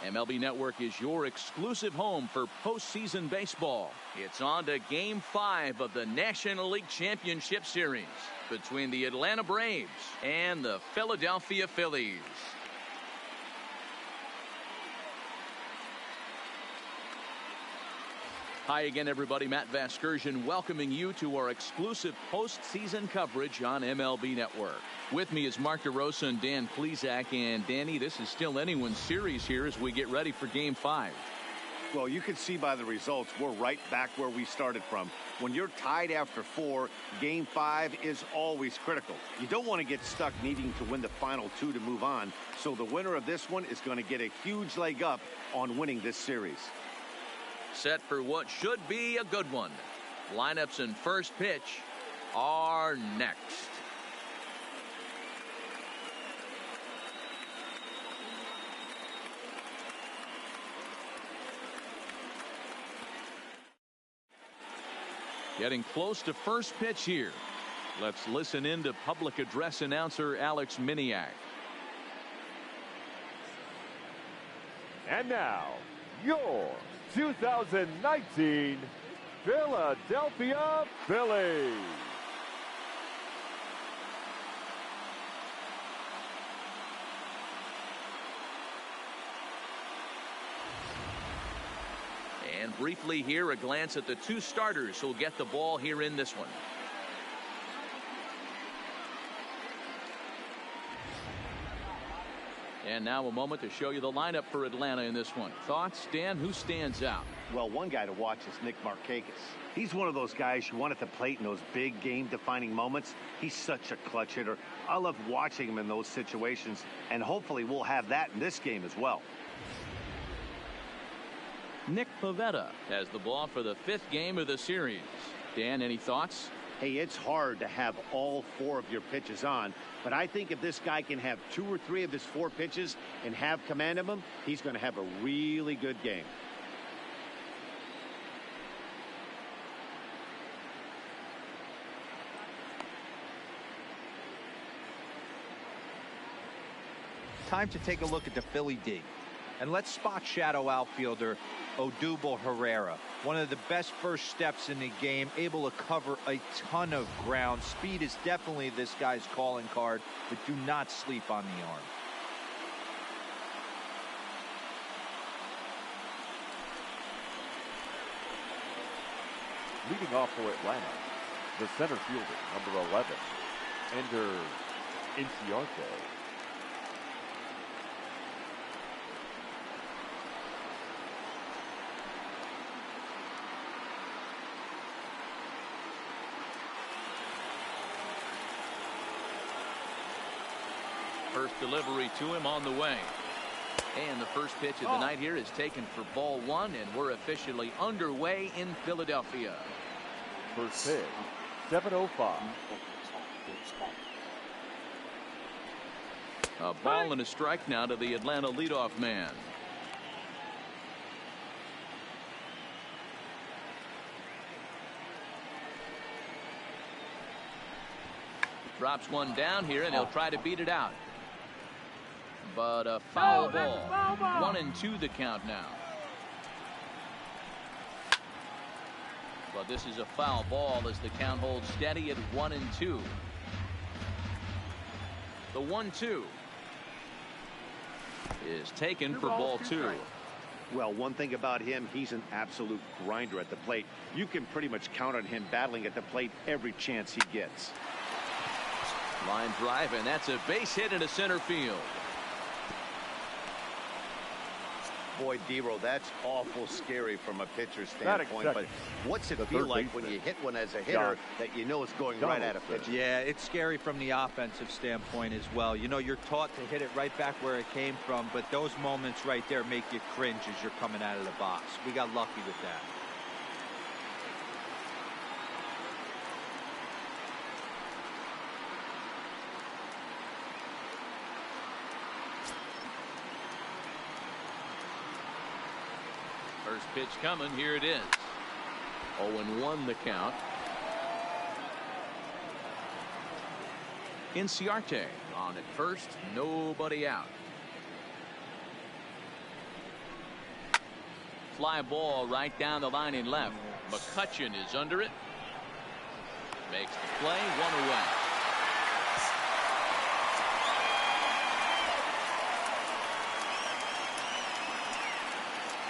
MLB Network is your exclusive home for postseason baseball. It's on to Game 5 of the National League Championship Series between the Atlanta Braves and the Philadelphia Phillies. Hi again, everybody. Matt Vasgersian welcoming you to our exclusive postseason coverage on MLB Network. With me is Mark DeRosa and Dan Plesac. And Danny, this is still anyone's series here as we get ready for Game 5. Well, you can see by the results, we're right back where we started from. When you're tied after 4, Game 5 is always critical. You don't want to get stuck needing to win the final 2 to move on. So the winner of this one is going to get a huge leg up on winning this series. Set for what should be a good one. Lineups and first pitch are next. Getting close to first pitch here. Let's listen in to public address announcer Alex Miniak. And now, your 2019 Philadelphia Phillies. And briefly here, a glance at the 2 starters who'll get the ball here in this one. And now a moment to show you the lineup for Atlanta in this one. Thoughts, Dan? Who stands out? Well, one guy to watch is Nick Markakis. He's one of those guys you want at the plate in those big game-defining moments. He's such a clutch hitter. I love watching him in those situations, and hopefully we'll have that in this game as well. Nick Pivetta has the ball for the 5th game of the series. Dan, any thoughts? Hey, it's hard to have all 4 of your pitches on, but I think if this guy can have 2 or 3 of his 4 pitches and have command of them, he's going to have a really good game. Time to take a look at the Philly D. And let's spot shadow outfielder Odubel Herrera. One of the best first steps in the game, able to cover a ton of ground. Speed is definitely this guy's calling card, but do not sleep on the arm. Leading off for Atlanta, the center fielder, number 11, Ender Inciarte. First delivery to him on the way. And the first pitch of the night here is taken for ball 1, and we're officially underway in Philadelphia. First pitch, 7:05. A ball and a strike now to the Atlanta leadoff man. Drops one down here, and he'll try to beat it out. But a foul ball. 1-2 the count now. But this is a foul ball as the count holds steady at 1-2. The 1-2 is taken for ball 2. Well, one thing about him, he's an absolute grinder at the plate. You can pretty much count on him battling at the plate every chance he gets. Line drive, and that's a base hit into center field. Boy, Dero, that's awful scary from a pitcher's standpoint. But what's it feel like when you hit one as a hitter that you know it's going right at a pitcher? Yeah, it's scary from the offensive standpoint as well. You know, you're taught to hit it right back where it came from, but those moments right there make you cringe as you're coming out of the box. We got lucky with that. First pitch coming. Here it is. 0-1 the count. Inciarte on at first. Nobody out. fly ball right down the line in left. McCutcheon is under it. Makes the play, 1 away.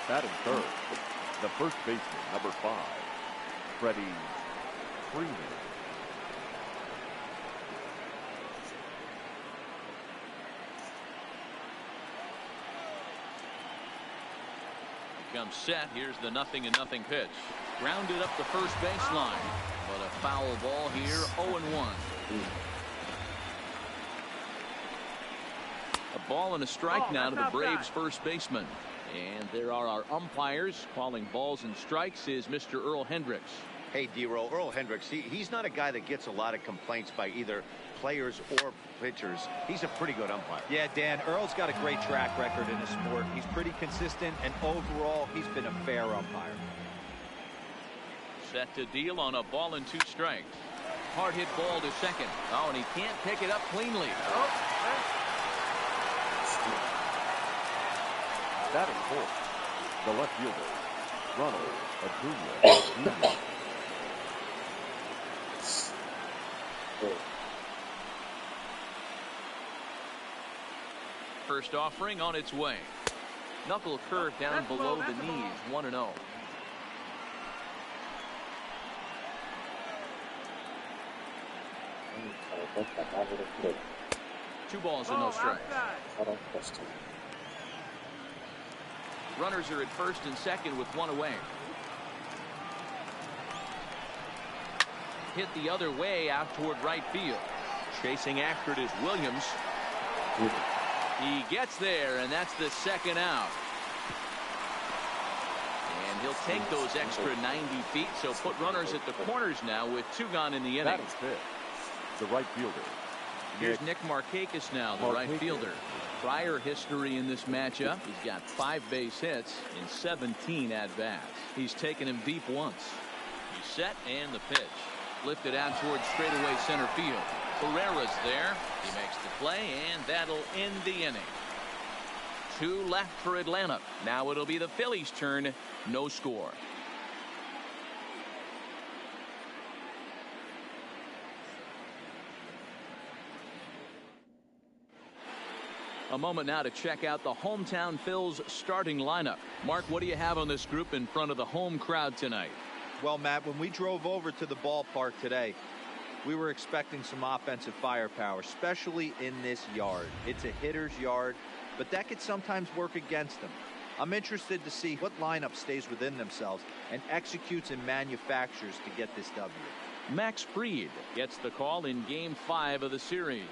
Batting third, the first baseman, number 5, Freddie Freeman. Comes set. Here's the 0-0 pitch. Grounded up the first baseline, but a foul ball here. 0-1. A ball and a strike now to the Braves first baseman. And there are our umpires calling balls and strikes is Mr. Earl Hendricks. Hey, D-Roll, Earl Hendricks, he's not a guy that gets a lot of complaints by either players or pitchers. He's a pretty good umpire. Yeah, Dan, Earl's got a great track record in the sport. He's pretty consistent, and overall, he's been a fair umpire. Set to deal on a ball and 2 strikes. Hard hit ball to second. Oh, and he can't pick it up cleanly. Batting fourth, the left fielder, Ronald Acuna Jr. First offering on its way. Knuckle curve down below the knees. 1-0. Two balls and no strikes. Runners are at first and second with 1 away. Hit the other way out toward right field. Chasing after it is Williams. He gets there, and that's the second out. And he'll take those extra 90 feet, so put runners at the corners now with 2 gone in the inning. That is fifth, the right fielder. Here's Nick Markakis now, the right fielder. Prior history in this matchup. He's got 5 base hits in 17 at-bats. He's taken him deep once. He's set, and the pitch. Lifted out towards straightaway center field. Herrera's there. He makes the play, and that'll end the inning. 2 left for Atlanta. Now it'll be the Phillies' turn. No score. A moment now to check out the hometown Phil's starting lineup. Mark, what do you have on this group in front of the home crowd tonight? Well, Matt, when we drove over to the ballpark today, we were expecting some offensive firepower, especially in this yard. It's a hitter's yard, but that could sometimes work against them. I'm interested to see what lineup stays within themselves and executes and manufactures to get this W. Max Fried gets the call in Game 5 of the series.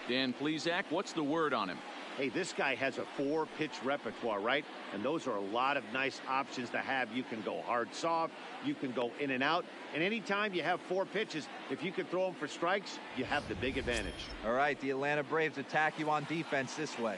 Dan Plesac, what's the word on him? Hey, this guy has a 4-pitch repertoire, right? And those are a lot of nice options to have. You can go hard, soft. You can go in and out. And anytime you have 4 pitches, if you can throw them for strikes, you have the big advantage. All right, the Atlanta Braves attack you on defense this way.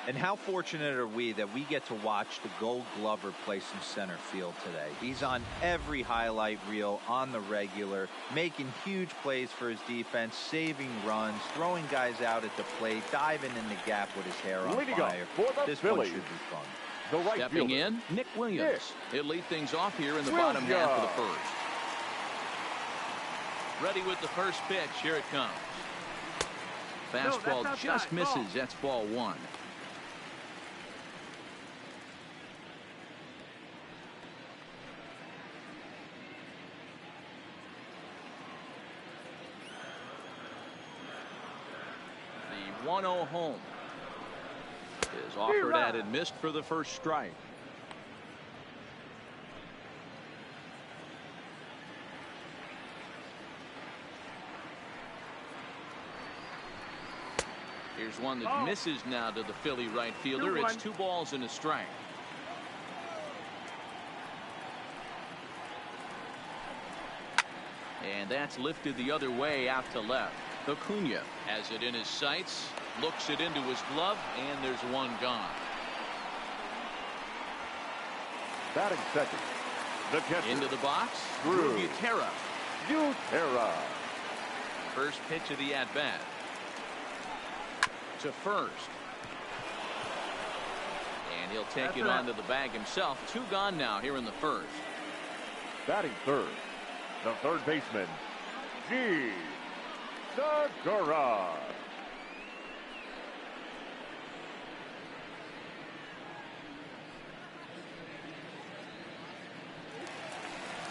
And how fortunate are we that we get to watch the Gold Glover play some center field today. He's on every highlight reel on the regular, making huge plays for his defense, saving runs, throwing guys out at the plate, diving in the gap with his hair on fire. This one should be fun. The right Stepping fielder, in, Nick Williams. Yes. He'll lead things off here in the bottom half of the first. Ready with the first pitch. Here it comes. Fastball just misses. That's ball 1. The 1-0 home is offered at and missed for the first strike. Here's one that misses now to the Philly right fielder. It's 2 balls and a strike. And that's lifted the other way out to left. Acuna has it in his sights, looks it into his glove, and there's 1 gone. batting second, the catcher. Into the box, Drew Butera. Butera. First pitch of the at-bat. To first. And he'll take it onto the bag himself. 2 gone now here in the first. Batting third, the third baseman, G. Segura.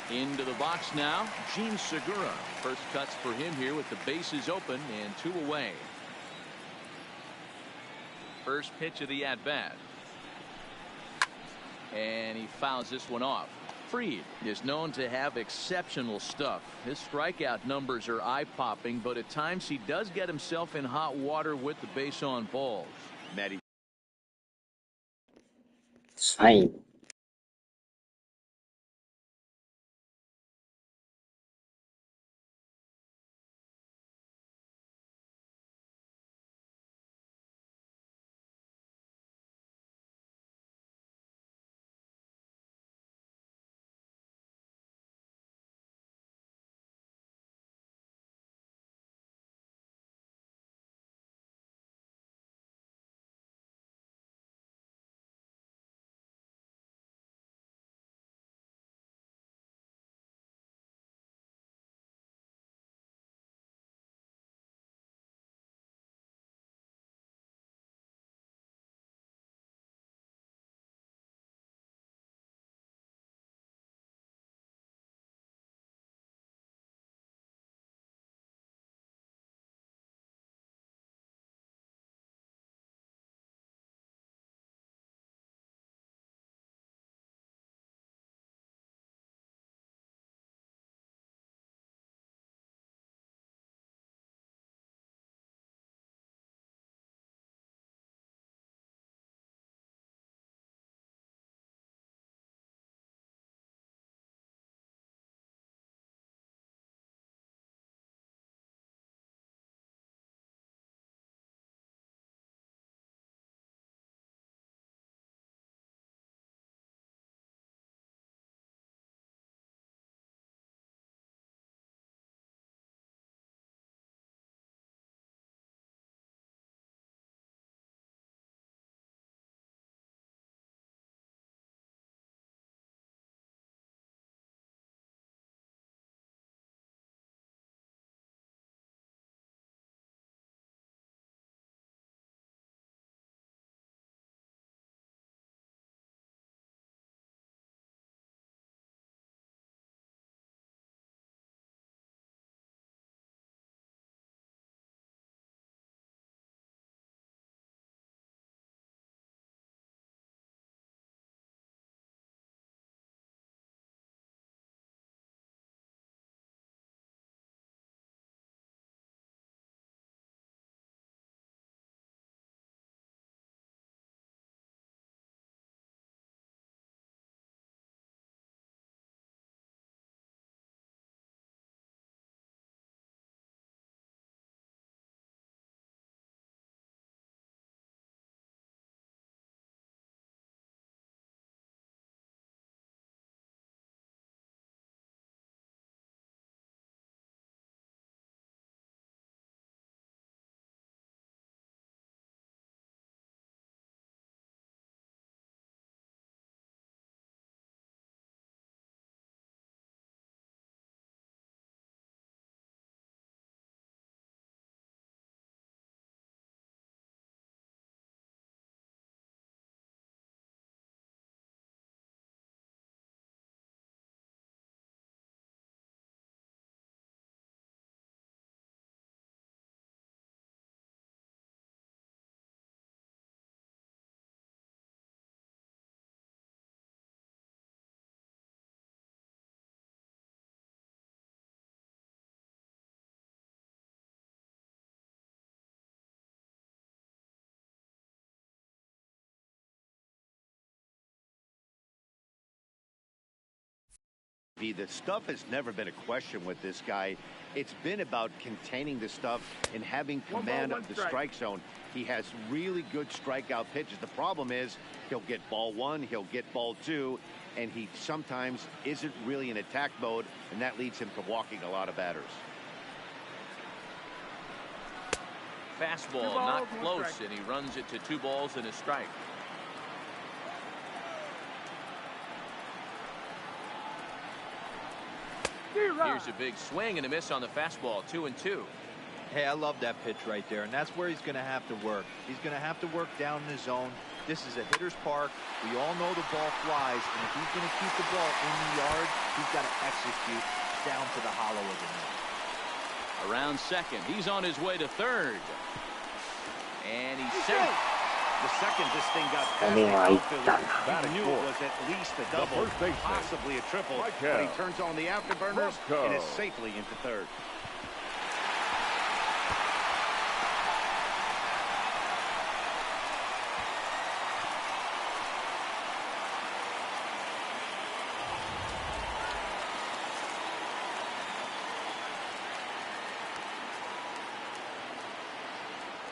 Into the box now, Gene Segura. First cuts for him here with the bases open and 2 away. First pitch of the at-bat. And he fouls this one off. Fried is known to have exceptional stuff. His strikeout numbers are eye-popping, but at times he does get himself in hot water with the base on balls. Matty. サイン。The stuff has never been a question with this guy. It's been about containing the stuff and having command of the strike zone. He has really good strikeout pitches. The problem is he'll get ball 1, he'll get ball 2, and he sometimes isn't really in attack mode, and that leads him to walking a lot of batters. Fastball not close, and he runs it to 2 balls and a strike. Here's a big swing and a miss on the fastball. 2-2. Hey, I love that pitch right there, and that's where he's going to have to work. He's going to have to work down in the zone. This is a hitter's park. We all know the ball flies, and if he's going to keep the ball in the yard, he's got to execute down to the hollow of the knee. Around second. He's on his way to third. And he's safe. The second this thing got past the outfielder, he knew it was at least a double, possibly a triple, but he turns on the afterburners and is safely into third.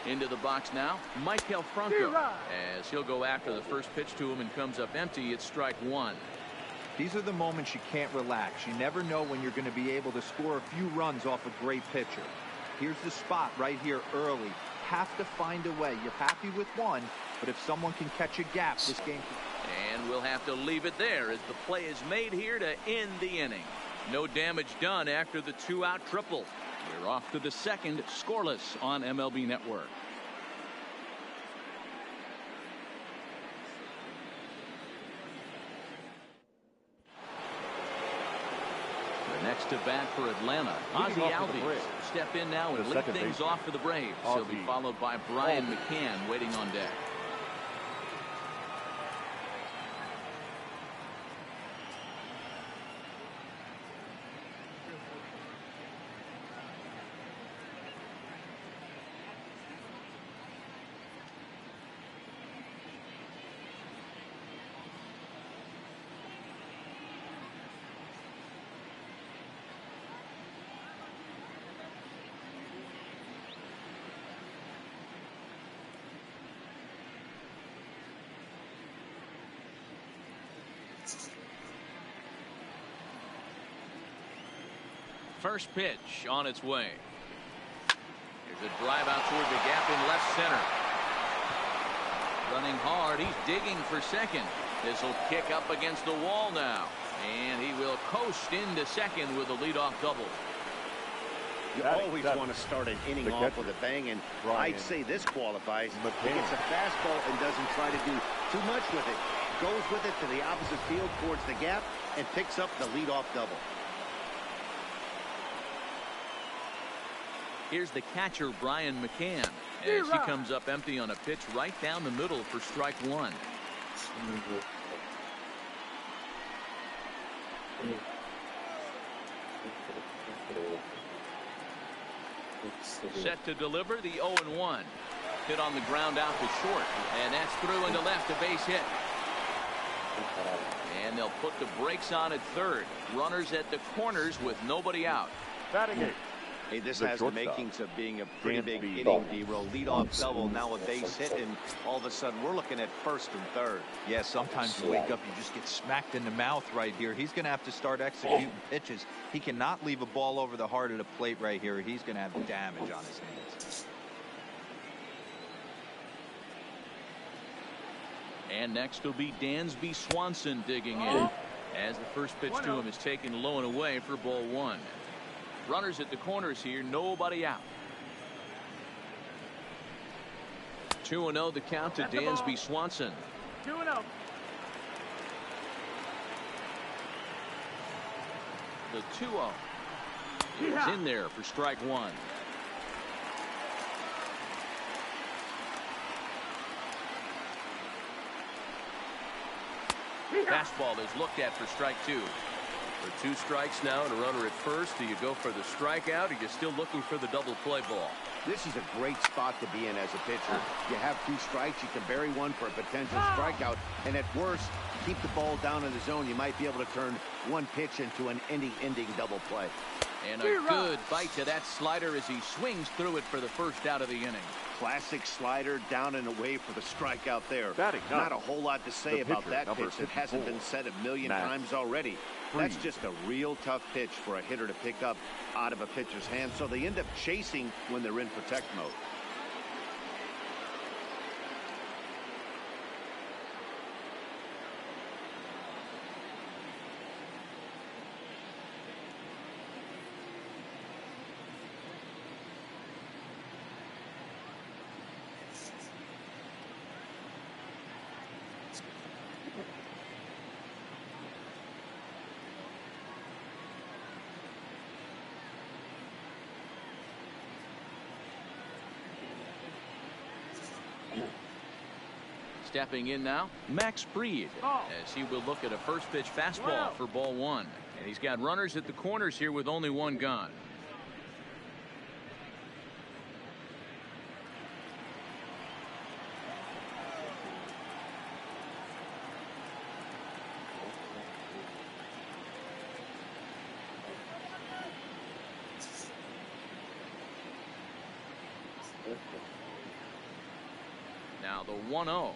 Into the box now, Michael Franco, as he'll go after the first pitch to him and comes up empty. It's strike one. These are the moments you can't relax. You never know when you're going to be able to score a few runs off a great pitcher. Here's the spot right here early. Have to find a way. You're happy with one, but if someone can catch a gap, this game can... And we'll have to leave it there as the play is made here to end the inning. No damage done after the two-out triple. We're off to the second, scoreless on MLB Network. The next to bat for Atlanta, Ozzie Albies. Step in now and lead things off for the Braves. He'll be followed by Brian McCann waiting on deck. First pitch on its way. Here's a drive out toward the gap in left center. Running hard. He's digging for second. This will kick up against the wall now. And he will coast into second with a leadoff double. You always want to start an inning off with a bang, and I'd say this qualifies. He gets a fastball and doesn't try to do too much with it. Goes with it to the opposite field towards the gap and picks up the leadoff double. Here's the catcher, Brian McCann, as he comes up empty on a pitch right down the middle for strike one. Set to deliver the 0-1. Hit on the ground out to short, and that's through into left, a base hit. And they'll put the brakes on at third. Runners at the corners with nobody out. Batting eight. Hey, this has the makings of being a pretty big inning, D-roll. Lead-off double, now a base hit, and all of a sudden we're looking at first and third. Yeah, sometimes you wake up, you just get smacked in the mouth right here. He's going to have to start executing pitches. He cannot leave a ball over the heart of the plate right here. He's going to have damage on his hands. And next will be Dansby Swanson digging in, as the first pitch to him is taken low and away for ball one. Runners at the corners here, nobody out. 2-0 the count to Dansby Swanson. 2-0. The 2-0 is in there for strike one. Fastball is looked at for strike two. For two strikes now and a runner at first. Do you go for the strikeout, or are you still looking for the double play ball? This is a great spot to be in as a pitcher. You have two strikes, you can bury one for a potential strikeout, and at worst, keep the ball down in the zone. You might be able to turn one pitch into an ending double play. And a good bite to that slider as he swings through it for the first out of the inning. Classic slider, down and away for the strikeout there. Batting Not a whole lot to say about that pitch that hasn't been said a million times already. That's just a real tough pitch for a hitter to pick up out of a pitcher's hand, so they end up chasing when they're in protect mode. Stepping in now, Max Fried, as he will look at a first pitch fastball for ball one. And he's got runners at the corners here with only one gone. Now the 1-0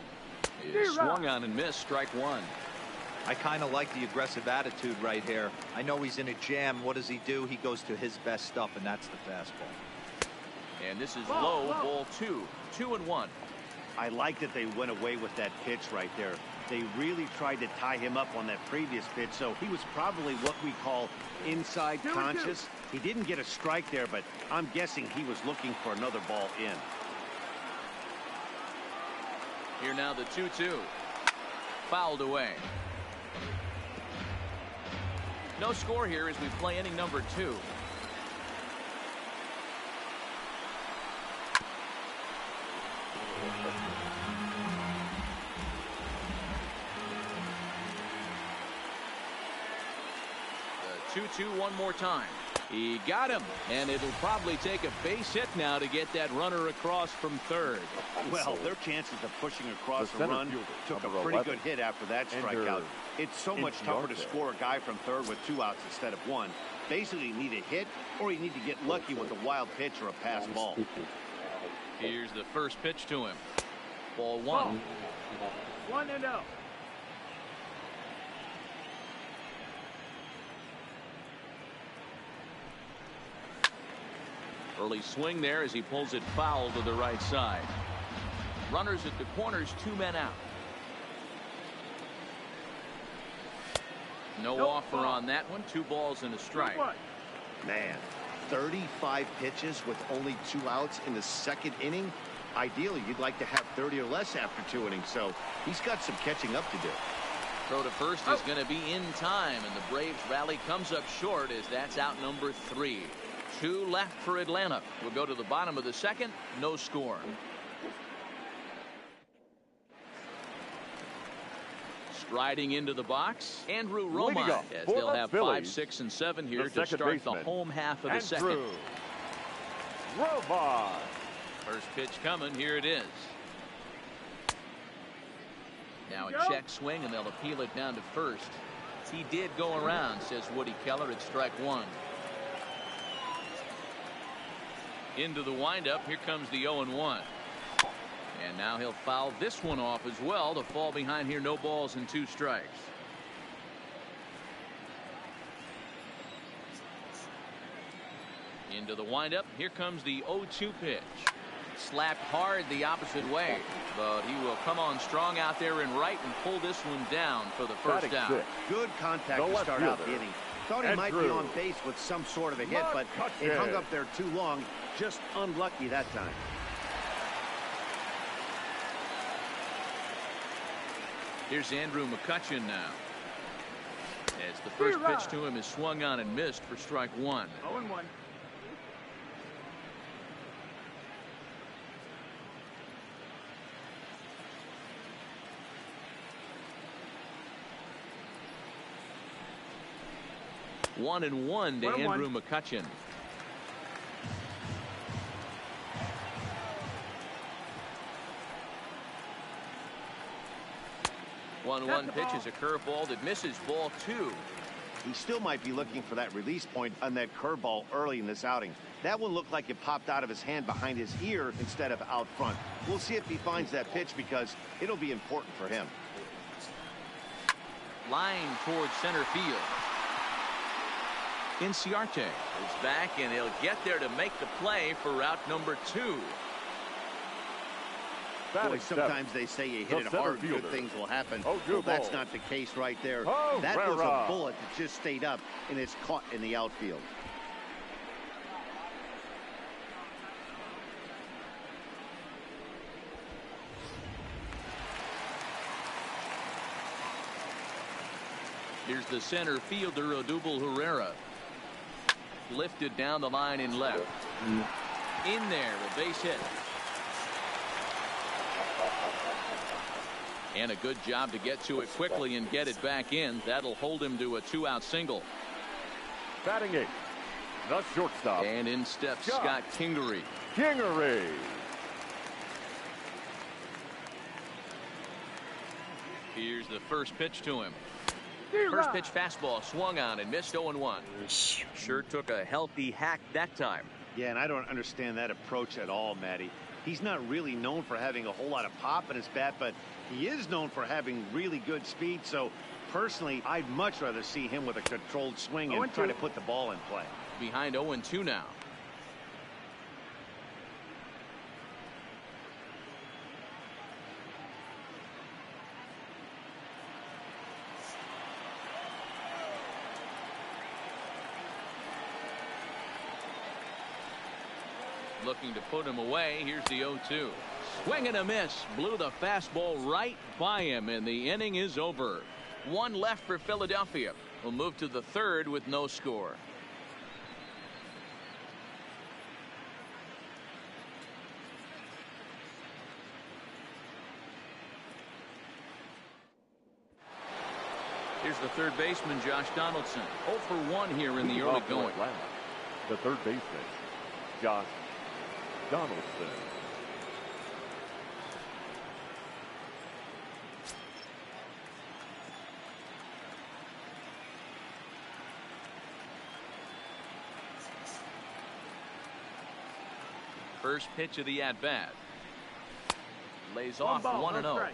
is swung on and missed, strike one. I kind of like the aggressive attitude right here. I know he's in a jam. What does he do? He goes to his best stuff, and that's the fastball. And this is low, ball two. 2-1. I like that they went away with that pitch right there. They really tried to tie him up on that previous pitch, so he was probably what we call inside conscious. He didn't get a strike there, but I'm guessing he was looking for another ball in. Here now the 2-2. Fouled away. No score here as we play inning number 2. The 2-2 one more time. He got him, and it'll probably take a base hit now to get that runner across from third. Well, their chances of pushing across the run took a pretty good hit after that strikeout. It's so much tougher to score a guy from third with 2 outs instead of 1. Basically, you need a hit, or you need to get lucky with a wild pitch or a pass ball. Here's the first pitch to him. Ball 1. 1-0. Early swing there as he pulls it foul to the right side. Runners at the corners, 2 men out. No offer on that one. 2 balls and a strike. Man, 35 pitches with only 2 outs in the second inning. Ideally, you'd like to have 30 or less after 2 innings, so he's got some catching up to do. Throw to first is going to be in time, and the Braves rally comes up short as that's out number 3. 2 left for Atlanta. We'll go to the bottom of the second. No score. Striding into the box, Andrew Romine, as they'll have 5, 6, and 7 here to start the home half of the second. Romine. First pitch coming. Here it is. Now a check swing, and they'll appeal it down to first. He did go around, says Woody Keller, at strike 1. Into the windup. Here comes the 0-1. And now he'll foul this one off as well to fall behind here. No balls and 2 strikes. Into the windup. Here comes the 0-2 pitch. Slapped hard the opposite way, but he will come on strong out there in right and pull this one down for the first down. Good contact to start out the inning. Thought he might be on base with some sort of a hit, but it hung up there too long. Just unlucky that time. Here's Andrew McCutchen now. As the first pitch to him is swung on and missed for strike 1. 0-1. One and one to Andrew McCutchen. One pitch is a curveball that misses, ball 2. He still might be looking for that release point on that curveball early in this outing. That one looked like it popped out of his hand behind his ear instead of out front. We'll see if he finds that pitch because it'll be important for him. Line towards center field. Inciarte is back, and he'll get there to make the play for route number 2. Boy, sometimes they say you hit it hard, good things will happen. Well, that's not the case right there. That was a bullet that just stayed up, and it's caught in the outfield. Here's the center fielder, Odubel Herrera. Lifted down the line in left. In there, a base hit. And a good job to get to it quickly and get it back in. That'll hold him to a 2-out single. Batting 8th, the shortstop. And in steps Scott Kingery. Kingery. Here's the first pitch to him. First pitch fastball swung on and missed 0-1. Sure took a healthy hack that time. Yeah, and I don't understand that approach at all, Matty. He's not really known for having a whole lot of pop in his bat, but he is known for having really good speed. So personally, I'd much rather see him with a controlled swing and try to put the ball in play. Behind 0-2 now. Looking to put him away. Here's the 0-2. Swing and a miss. Blew the fastball right by him, and the inning is over. One left for Philadelphia. We'll move to the third with no score. Here's the third baseman, Josh Donaldson. 0 for 1 here in the early going. The third baseman, Josh Donaldson. First pitch of the at-bat. Lays off 1-0.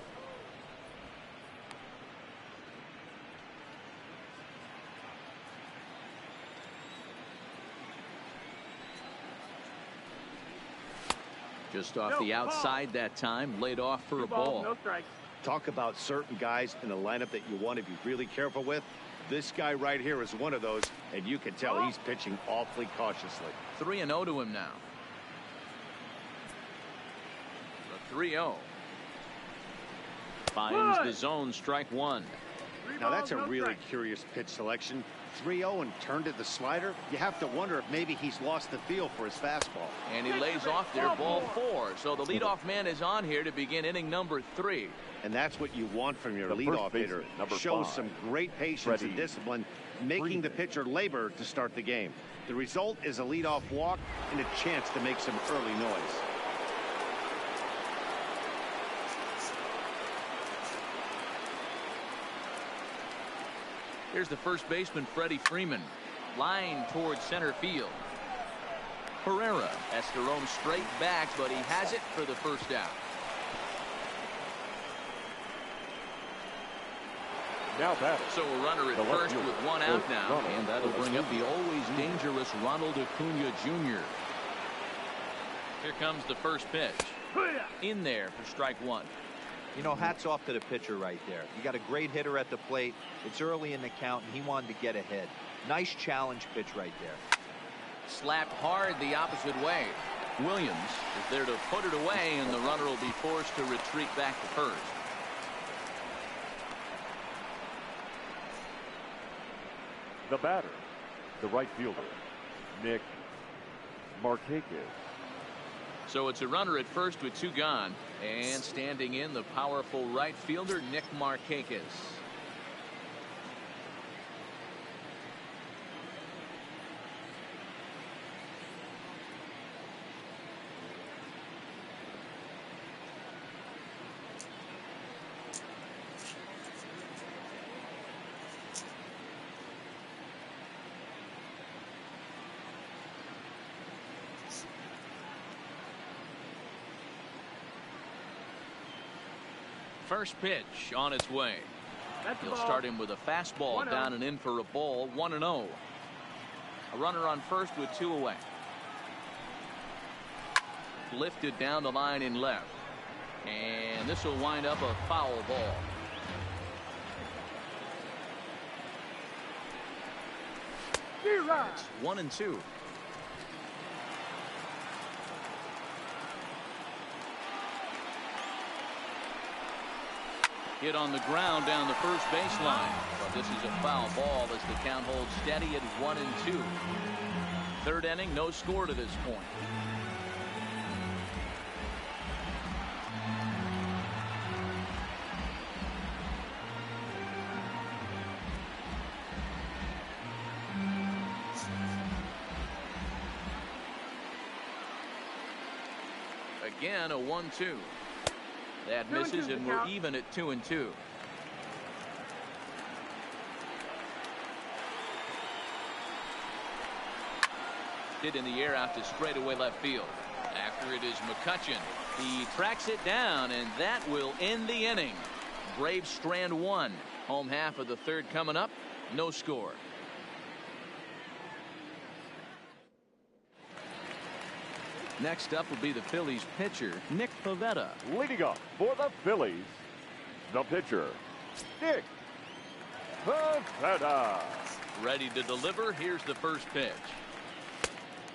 Just off the outside that time, laid off for a ball. No strikes. Talk about certain guys in the lineup that you want to be really careful with. This guy right here is one of those, and you can tell he's pitching awfully cautiously. 3-0 to him now. The 3-0. Finds the zone, strike one. Now that's a really curious pitch selection. 3-0 and turned to the slider. You have to wonder if maybe he's lost the feel for his fastball. And he lays off there, ball 4. So the leadoff man is on here to begin inning number 3. And that's what you want from your leadoff hitter. Shows some great patience and discipline, making the pitcher labor to start the game. The result is a leadoff walk and a chance to make some early noise. Here's the first baseman, Freddie Freeman. Line towards center field. Herrera has to roam straight back, but he has it for the first out. Now batter. So a runner at first with 1 out now, and that'll bring up the always dangerous Ronald Acuna Jr. Here comes the first pitch. In there for strike 1. You know, hats off to the pitcher right there. You got a great hitter at the plate. It's early in the count, and he wanted to get ahead. Nice challenge pitch right there. Slapped hard the opposite way. Williams is there to put it away, and the runner will be forced to retreat back to first. The batter, the right fielder, Nick Markakis. So it's a runner at first with 2 gone, and standing in the powerful right fielder, Nick Markakis. First pitch on its way. He'll start him with a fastball down and in for a ball. 1-0. A runner on first with 2 away. Lifted down the line in left. And this will wind up a foul ball. It's 1-2. Hit on the ground down the first baseline, but this is a foul ball as the count holds steady at 1-2. Third inning, no score to this point. again, a 1-2. That misses, and we're even at 2-2. Hit in the air out to straightaway left field. After it is McCutchen. He tracks it down, and that will end the inning. Braves strand one. Home half of the third coming up. No score. Next up will be the Phillies pitcher, Nick Pivetta. Leading up for the Phillies, the pitcher, Nick Pivetta. Ready to deliver. Here's the first pitch.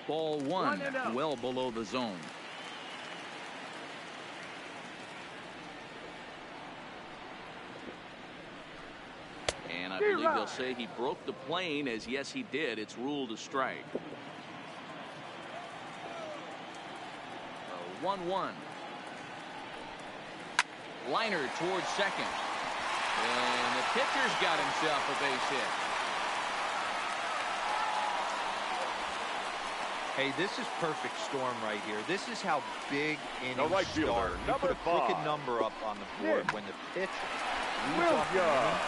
Ball one, well below the zone. And I believe they'll say he broke the plane, as yes he did. It's ruled a strike. 1-1. Liner towards second. And the pitcher's got himself a base hit. Hey, this is perfect storm right here. This is how big innings right fielder, start. You put a crooked 5. number up on the board when the pitcher leads off the Williams. inning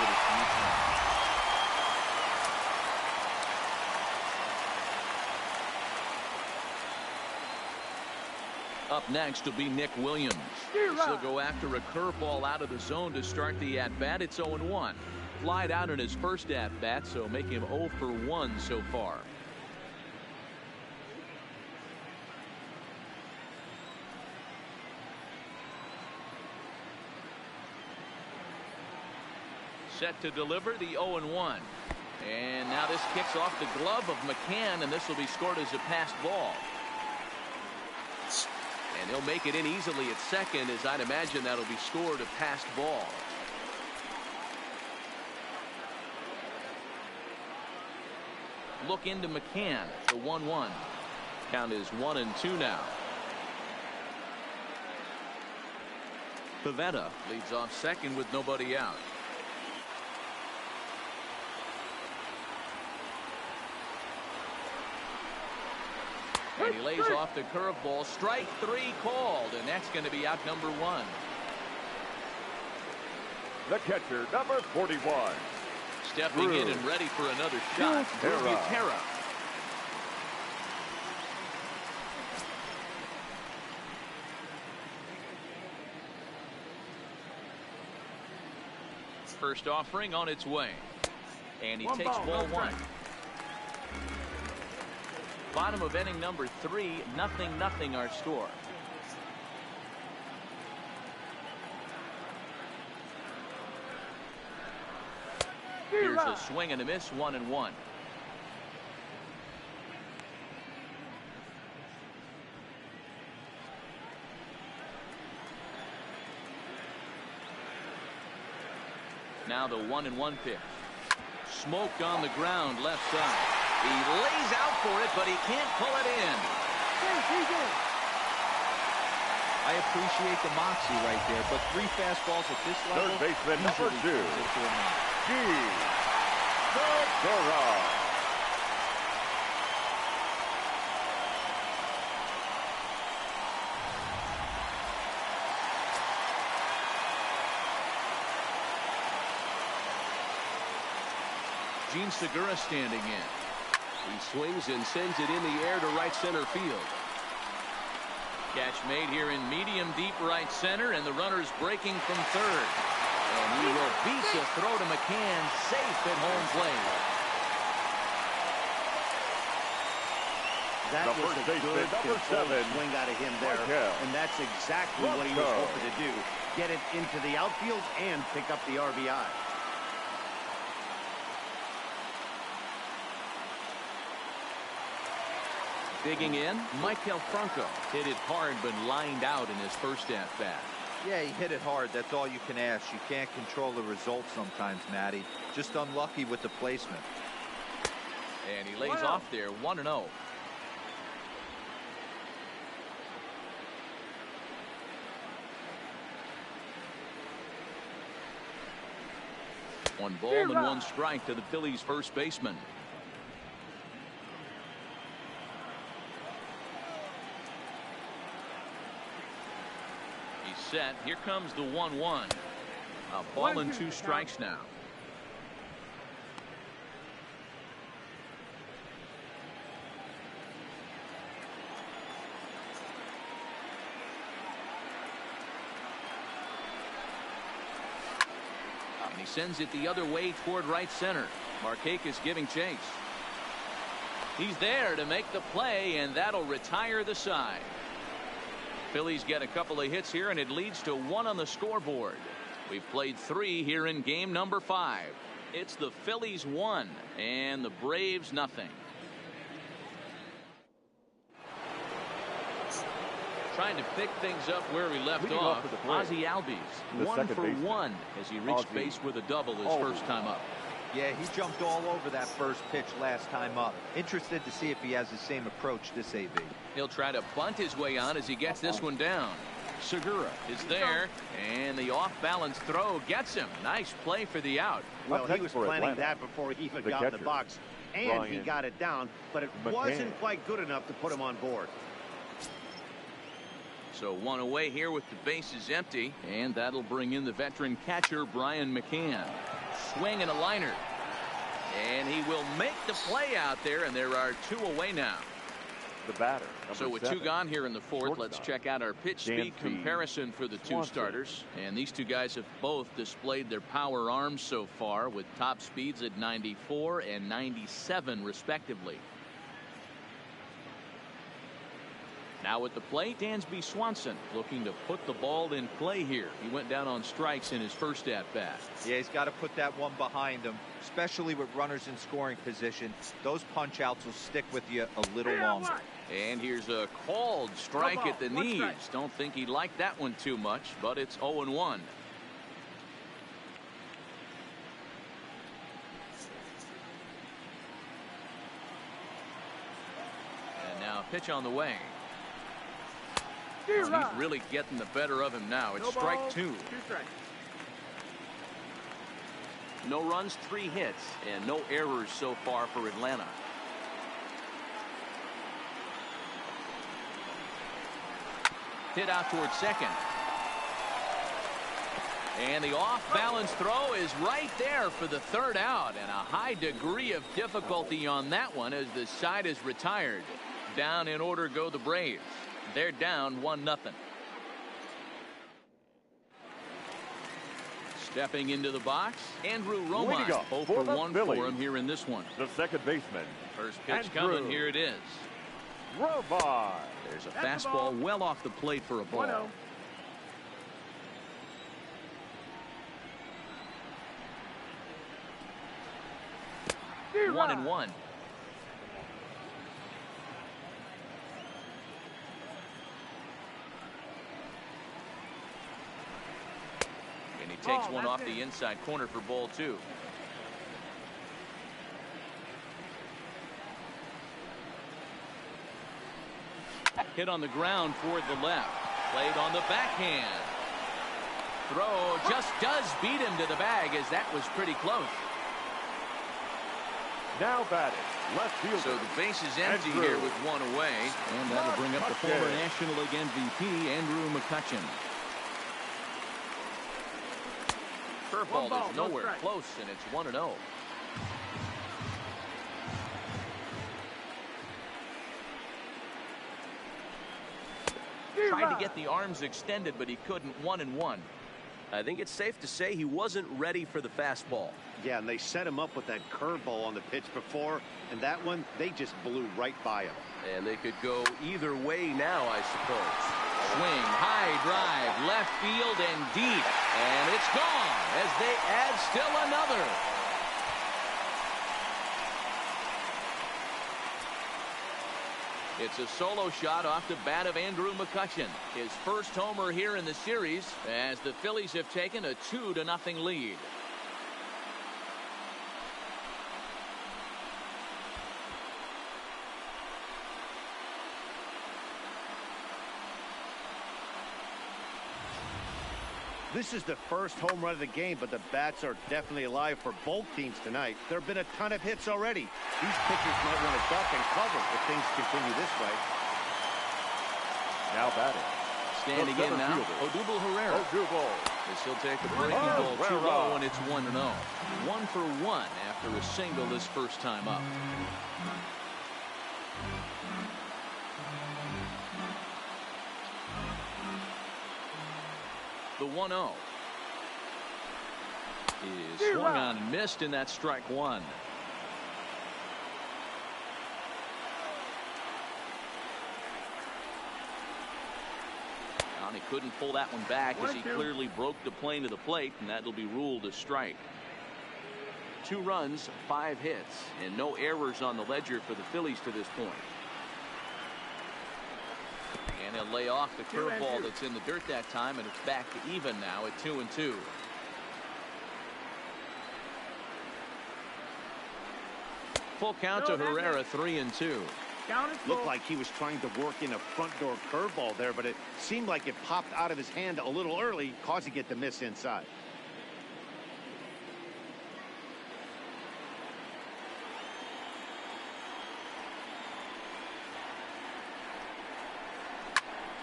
with a huge run. Up next will be Nick Williams. He'll go after a curveball out of the zone to start the at-bat. It's 0-1. Flied out in his first at-bat, so make him 0 for 1 so far. Set to deliver the 0-1. And now this kicks off the glove of McCann, and this will be scored as a passed ball. And he'll make it in easily at second, as I'd imagine that'll be scored a passed ball. Look into McCann, the 1-1. Count is 1-2 now. Pivetta leads off second with nobody out. And he lays off the curveball. Strike three called, and that's going to be out number 1. The catcher, number 41. Stepping in and ready for another shot, Terra. First offering on its way. And he takes ball 1. Bottom of inning number 3, 0-0 our score. Here's a swing and a miss, 1-1. Now the 1-1 pitch. Smoked on the ground left side. He lays out for it, but he can't pull it in. I appreciate the moxie right there, but 3 fastballs at this level. Third baseman number 2. Gene Segura standing in. He swings and sends it in the air to right center field. Catch made here in medium deep right center, and the runner's breaking from third. And he will beat the throw to McCann, safe at home plate. That was a good controlled swing out of him there, and that's exactly what he was hoping to do. Get it into the outfield and pick up the RBI. Digging in, Michael Franco hit it hard but lined out in his first at-bat. Yeah, he hit it hard. That's all you can ask. You can't control the result sometimes, Matty. Just unlucky with the placement. And he lays off there, 1-0. One ball and 1 strike to the Phillies' first baseman. set. Here comes the 1-1. A ball and 2 strikes now. And he sends it the other way toward right center. Markakis giving chase. He's there to make the play, and that'll retire the side. Phillies get a couple of hits here, and it leads to 1 on the scoreboard. We've played 3 here in game number 5. It's the Phillies 1 and the Braves nothing. Trying to pick things up where we left off. Ozzie Albies 1 for 1 as he reached base with a double his first time up. Yeah, he jumped all over that first pitch last time up. Interested to see if he has the same approach this AB. He'll try to bunt his way on as he gets this one down. Segura is there, and the off-balance throw gets him. Nice play for the out. Well, he was planning that before he even got in the box, and he got it down, but it wasn't quite good enough to put him on board. So 1 away here with the bases empty, and that'll bring in the veteran catcher Brian McCann. Swing and a liner, and he will make the play out there, and there are 2 away now. The batter. So with 2 gone here in the 4th, let's check out our pitch speed comparison for the 2 starters. And these 2 guys have both displayed their power arms so far, with top speeds at 94 and 97 respectively. Now at the plate, Dansby Swanson looking to put the ball in play here. He went down on strikes in his first at-bat. Yeah, he's got to put that one behind him, especially with runners in scoring position. Those punch-outs will stick with you a little longer. And here's a called strike at the knees. Don't think he liked that one too much, but it's 0-1. And now pitch on the way. He's really getting the better of him now. It's strike 2. No runs, 3 hits, and no errors so far for Atlanta. Hit out towards second. And the off-balance throw is right there for the 3rd out, and a high degree of difficulty on that one as the side is retired. Down in order go the Braves. They're down 1-0. Stepping into the box, Andrew Romine. 0 for 1 for him here in this one. The second baseman. First pitch coming. Here it is. Romine. There's a fastball well off the plate for a ball. 1-1. And he takes one off the inside corner for ball 2. Hit on the ground toward the left. Played on the backhand. Throw just does beat him to the bag, as that was pretty close. Now batting, left fielder. So the base is empty here with 1 away. And that'll bring up the former National League MVP, Andrew McCutchen. Curveball is nowhere close, and it's 1-0. Tried to get the arms extended, but he couldn't. 1-1. I think it's safe to say he wasn't ready for the fastball. Yeah, and they set him up with that curveball on the pitch before, and that one, they just blew right by him. And they could go either way now, I suppose. Swing, high drive, left field and deep. And it's gone as they add still another. It's a solo shot off the bat of Andrew McCutchen. His first homer here in the series as the Phillies have taken a 2-0 lead. This is the first home run of the game, but the bats are definitely alive for both teams tonight. There have been a ton of hits already. These pitchers might want to duck and cover if things continue this way. Now batting, Standing in now, Odubel Herrera. As he'll take a breaking ball too low, and it's 1-0. 1 for 1 after a single his first time up. The 1-0 is swung on and missed, and that's strike one. He couldn't pull that one back as he clearly broke the plane to the plate, and that'll be ruled a strike. 2 runs, 5 hits, and no errors on the ledger for the Phillies to this point. And he'll lay off the curveball that's in the dirt that time, and it's back to even now at 2-2. Full count to Herrera, 3-2. Looked like he was trying to work in a front door curveball there, but it seemed like it popped out of his hand a little early, causing it to miss inside.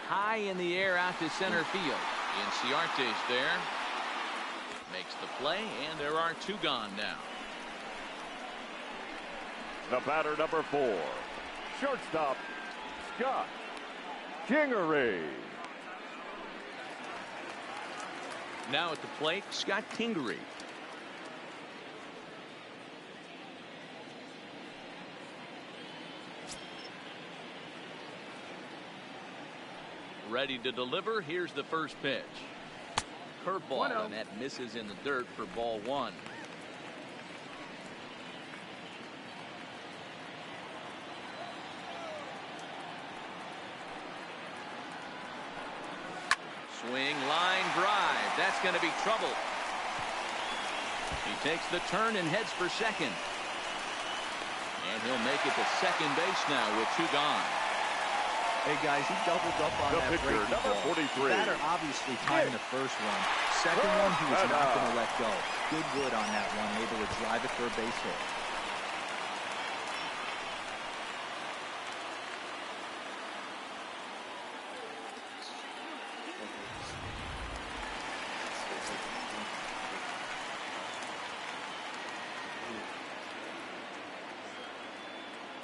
High in the air out to center field. Inciarte's there. Makes the play, and there are 2 gone now. The batter, number 4. Shortstop, Scott Kingery. Now at the plate, Scott Kingery. Ready to deliver. Here's the first pitch. Curveball, and that misses in the dirt for ball 1. Swing, line, drive. That's going to be trouble. He takes the turn and heads for second. And he'll make it to second base now with 2 gone. Hey, guys, he doubled up on that breaking ball. 43. Batter obviously timing the first run. Second one, he was not going to let go. Good wood on that one, able to drive it for a base hit.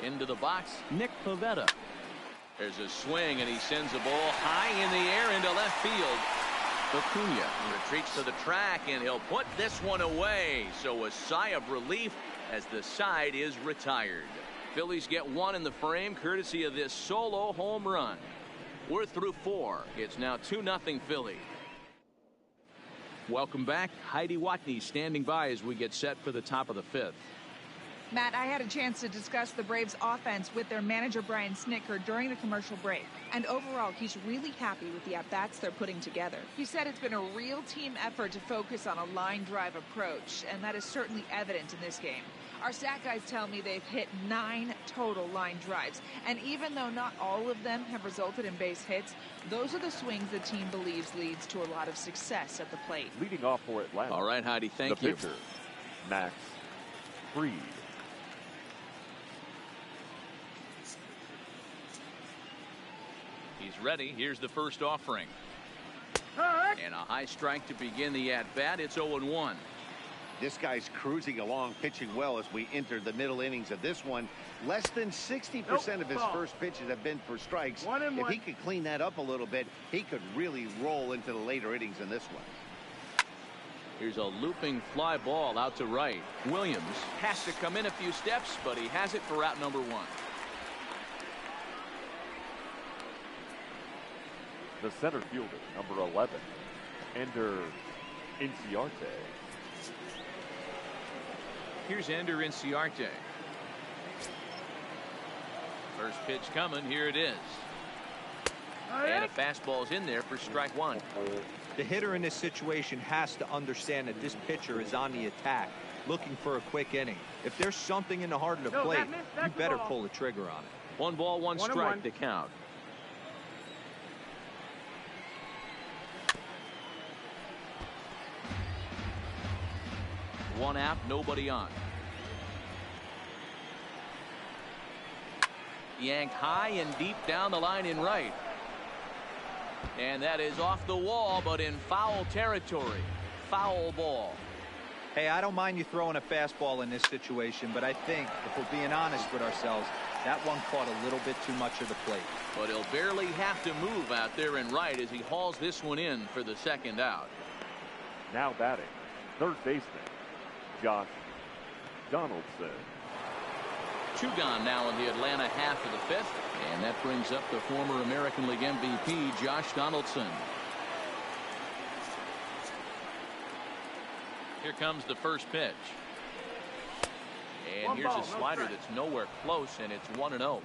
Into the box, Nick Pivetta. There's a swing, and he sends the ball high in the air into left field. Acuna retreats to the track, and he'll put this one away. So a sigh of relief as the side is retired. Phillies get 1 in the frame courtesy of this solo home run. We're through 4. It's now 2-0 Philly. Welcome back. Heidi Watney standing by as we get set for the top of the 5th. Matt, I had a chance to discuss the Braves offense with their manager Brian Snitker during the commercial break. And overall, he's really happy with the at-bats they're putting together. He said it's been a real team effort to focus on a line drive approach, and that is certainly evident in this game. Our stat guys tell me they've hit 9 total line drives. And even though not all of them have resulted in base hits, those are the swings the team believes leads to a lot of success at the plate. Leading off for Atlanta. All right, Heidi, thank you. The pitcher, Max Fried. He's ready. Here's the first offering. And a high strike to begin the at-bat. It's 0-1. This guy's cruising along, pitching well as we enter the middle innings of this one. Less than 60% of his first pitches have been for strikes. If he could clean that up a little bit, he could really roll into the later innings in this one. Here's a looping fly ball out to right. Williams has to come in a few steps, but he has it for route number 1. The center fielder, number 11, Ender Inciarte. Here's Ender Inciarte. First pitch coming. Here it is. And a fastball's in there for strike 1. The hitter in this situation has to understand that this pitcher is on the attack, looking for a quick inning. If there's something in the heart of the plate, you better pull the trigger on it. 1 ball, 1 strike to count. One out, nobody on. Yanked high and deep down the line in right. And that is off the wall, but in foul territory. Foul ball. Hey, I don't mind you throwing a fastball in this situation, but I think, if we're being honest with ourselves, that one caught a little bit too much of the plate. But he'll barely have to move out there and right as he hauls this one in for the second out. Now batting, third baseman, Josh Donaldson. 2 gone now in the Atlanta half of the 5th. And that brings up the former American League MVP, Josh Donaldson. Here comes the first pitch. And here's a slider that's nowhere close, and it's 1-0.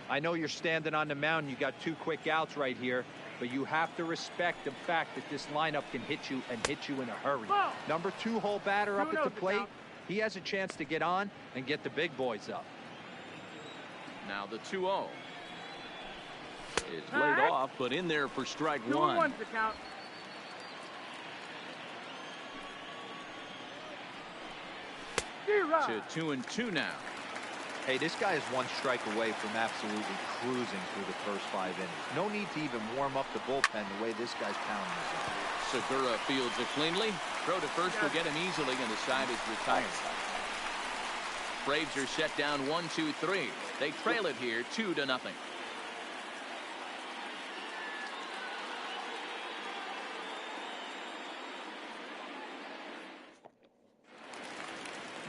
I know you're standing on the mound. You got 2 quick outs right here, but you have to respect the fact that this lineup can hit you and hit you in a hurry. Number 2 hole batter up at the plate. He has a chance to get on and get the big boys up. Now the 2-0. It's laid off, but in there for strike 1. To 2-2 now. Hey, this guy is 1 strike away from absolutely cruising through the first 5 innings. No need to even warm up the bullpen the way this guy's pounding this. Segura fields it cleanly. Throw to first will get him easily, and the side is retired. Braves are set down 1-2-3. They trail it here 2-0.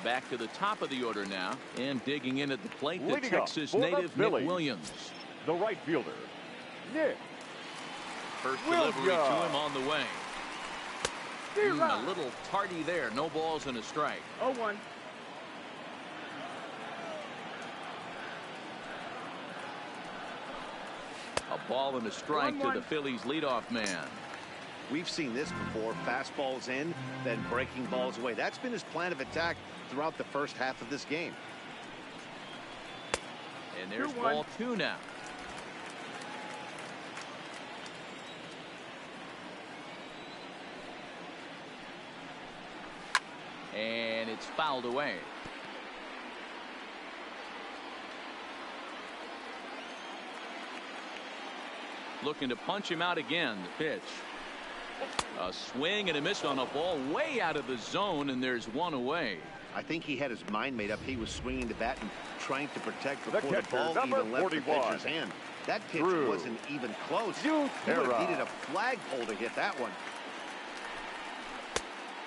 Back to the top of the order now, and digging in at the plate, the Texas native Nick Williams. The right fielder, Nick. First delivery to him on the way. A little tardy there. No balls and a strike. 0-1. A ball and a strike to the Phillies leadoff man. We've seen this before. Fastballs in, then breaking balls away. That's been his plan of attack throughout the first half of this game. And there's ball 2 now. And it's fouled away. Looking to punch him out again. The pitch. A swing and a miss on a ball way out of the zone, and there's 1 away. I think he had his mind made up. He was swinging the bat and trying to protect before the ball even left the pitcher's hand. That pitch wasn't even close. He would have needed a flagpole to hit that one.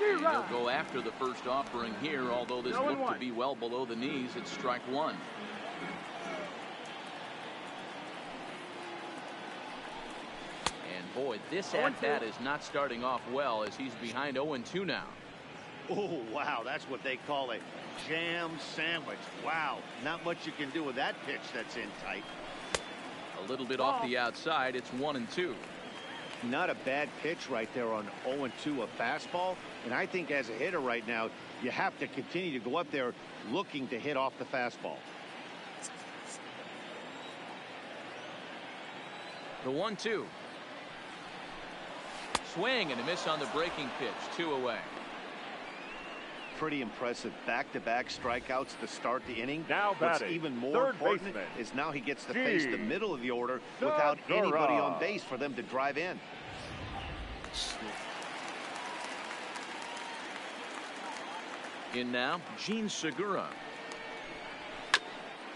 And he'll go after the first offering here, although this looked to be well below the knees. It's strike 1. And boy, this at-bat is not starting off well as he's behind 0-2 now. Oh, wow, that's what they call a jam sandwich. Wow, not much you can do with that pitch that's in tight. A little bit off the outside. It's 1-2. Not a bad pitch right there on 0-2, a fastball. And I think as a hitter right now, you have to continue to go up there looking to hit off the fastball. The 1-2. Swing and a miss on the breaking pitch. 2 away. Pretty impressive back-to-back strikeouts to start the inning. Now what's even more important is now he gets to face the middle of the order without anybody on base for them to drive in. In now, Gene Segura.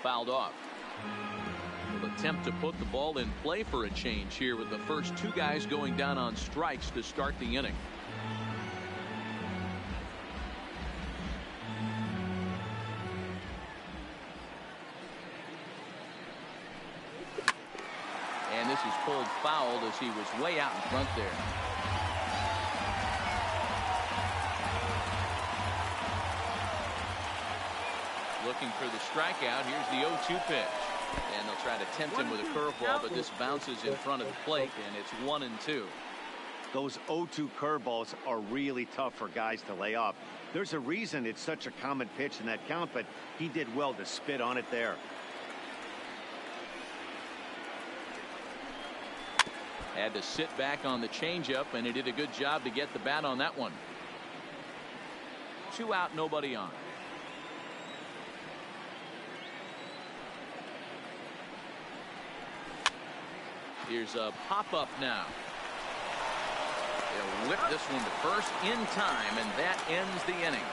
Fouled off. Will attempt to put the ball in play for a change here with the first 2 guys going down on strikes to start the inning. And this is pulled fouled as he was way out in front there. Looking for the strikeout. Here's the 0-2 pitch. And they'll try to tempt him with a curveball, but this bounces in front of the plate, and it's 1-2. Those 0-2 curveballs are really tough for guys to lay off. There's a reason it's such a common pitch in that count, but he did well to spit on it there. Had to sit back on the changeup, and he did a good job to get the bat on that one. 2 out, nobody on. Here's a pop-up now. They'll whip this one to first in time, and that ends the inning.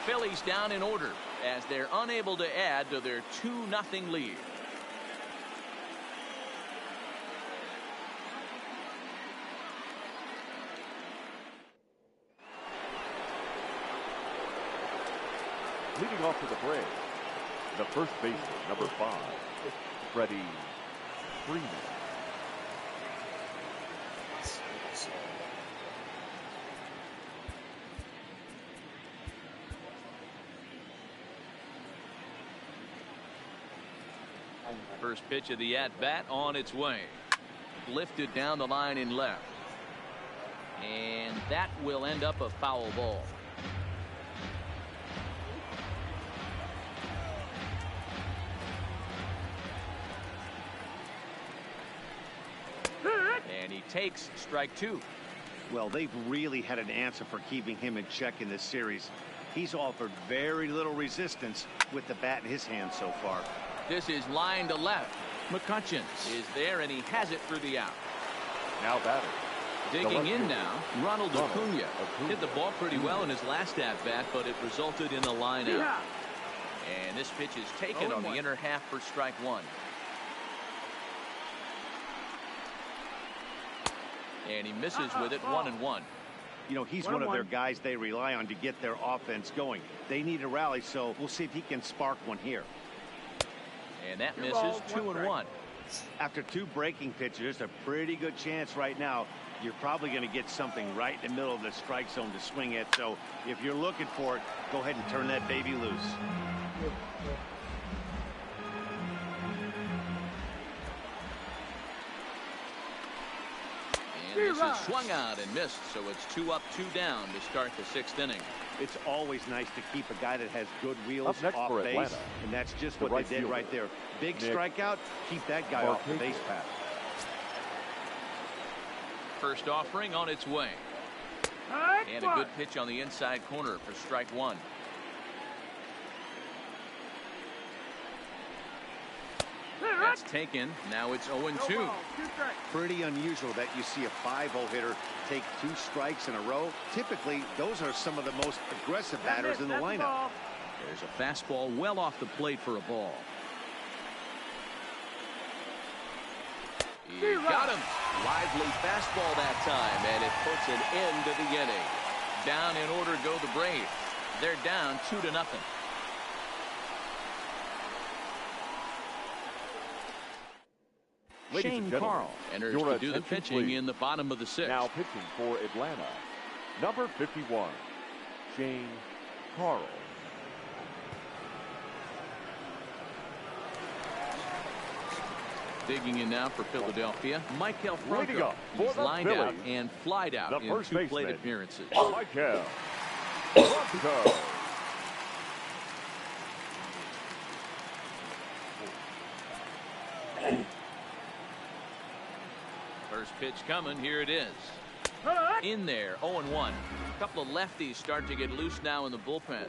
Phillies down in order as they're unable to add to their 2-0 lead. Leading off for the Braves, the first baseman, number 5, Freddie Freeman. First pitch of the at-bat on its way. Lifted down the line in left. And that will end up a foul ball. And he takes strike 2. Well, they've really had an answer for keeping him in check in this series. He's offered very little resistance with the bat in his hand so far. This is line to left. McCutcheon is there, and he has it for the out. Now batting. Digging in now, Ronald Acuna. Hit the ball pretty well in his last at-bat, but it resulted in a line out. And this pitch is taken on the inner half for strike 1. And he misses with it, 1-1. You know, he's one of their guys they rely on to get their offense going. They need a rally, so we'll see if he can spark one here. And that misses, 2-1. After 2 breaking pitches, there's a pretty good chance right now you're probably going to get something right in the middle of the strike zone to swing at. So if you're looking for it, go ahead and turn that baby loose. And this is swung out and missed, so it's 2 up, 2 down to start the 6th inning. It's always nice to keep a guy that has good wheels Up next off for base, Atlanta, and that's just the what right they did fielder, right there. Big Nick strikeout, keep that guy off the base path. First offering on its way. And a good pitch on the inside corner for strike 1. That's taken. Now it's 0-2. Pretty unusual that you see a 5-0 hitter take 2 strikes in a row. Typically, those are some of the most aggressive batters in the lineup. There's a fastball well off the plate for a ball. He got him. Lively fastball that time, and it puts an end to the inning. Down in order go the Braves. They're down 2-0. Shane Carl enters to do the pitching in the bottom of the 6th. Now pitching for Atlanta, number 51, Shane Carl. Digging in now for Philadelphia, Michael Franco. He's lined out and flied out in 2 plate appearances. Michael Franco. First pitch coming. Here it is. In there, 0-1. A couple of lefties start to get loose now in the bullpen.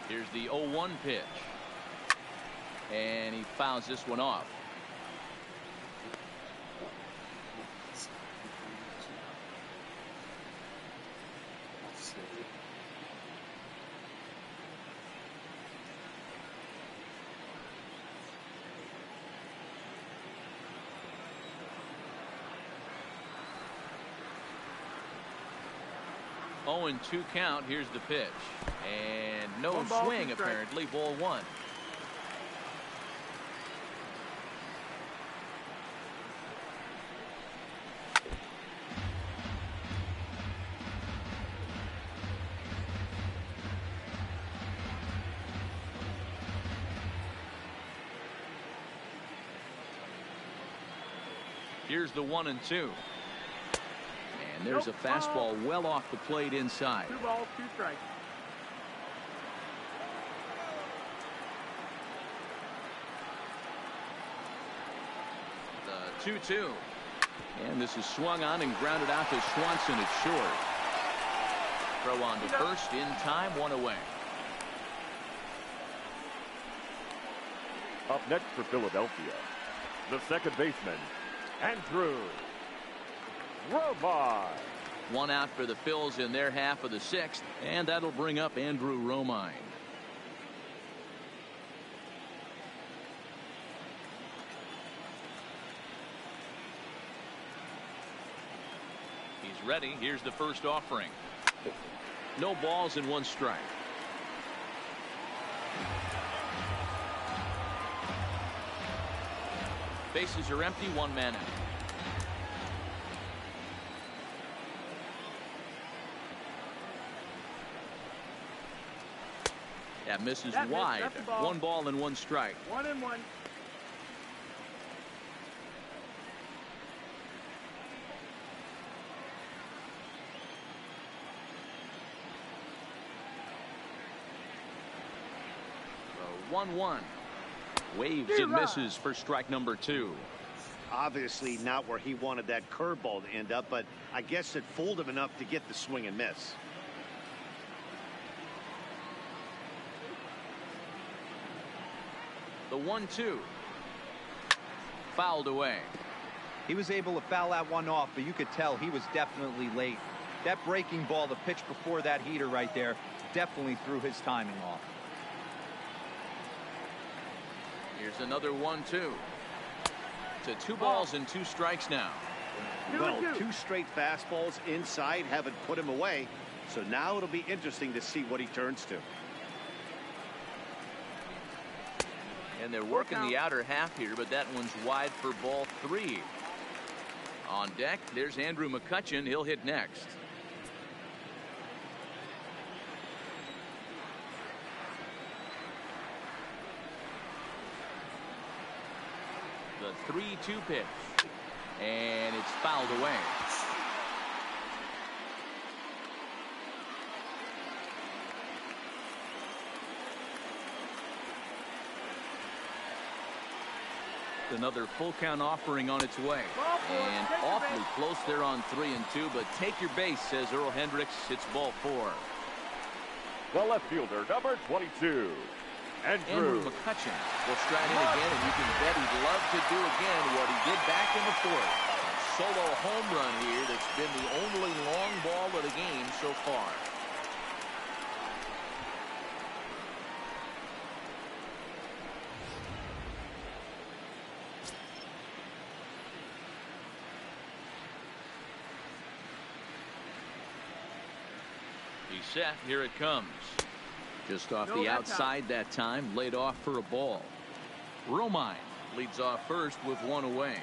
Here's the 0-1 pitch. And he fouls this one off. Oh, 0-2 count. Here's the pitch. And no swing, apparently. Ball 1. Here's the 1-2. And there's a fastball well off the plate inside. 2 balls, 2 strikes. The 2-2. And this is swung on and grounded out to Swanson. It's short. Throw on to first in time, 1 away. Up next for Philadelphia, the second baseman, Andrew Romine. 1 out for the Phils in their half of the 6th, and that'll bring up Andrew Romine. He's ready. Here's the first offering. No balls and 1 strike. Bases are empty, 1 man out. That misses wide. 1 ball and 1 strike. 1-1. So 1-1. Waves and misses for strike number 2. Obviously not where he wanted that curveball to end up, but I guess it fooled him enough to get the swing and miss. The 1-2. Fouled away. He was able to foul that one off, but you could tell he was definitely late. That breaking ball, the pitch before that heater right there, definitely threw his timing off. Here's another 1-2. To 2 balls and 2 strikes now. Well, 2 straight fastballs inside haven't put him away, so now it'll be interesting to see what he turns to. And they're working the outer half here, but that one's wide for ball 3. On deck, there's Andrew McCutchen. He'll hit next. The 3-2 pitch. And it's fouled away. Another full count offering on its way. And awfully close there on 3-2, but take your base, says Earl Hendricks. It's ball 4. The left fielder, number 22, Andrew McCutchen will stride in again, and you can bet he'd love to do again what he did back in the 4th. Solo home run here that's been the only long ball of the game so far. He's set. Here it comes. Just off the outside that time, laid off for a ball. Romine leads off first with 1 away.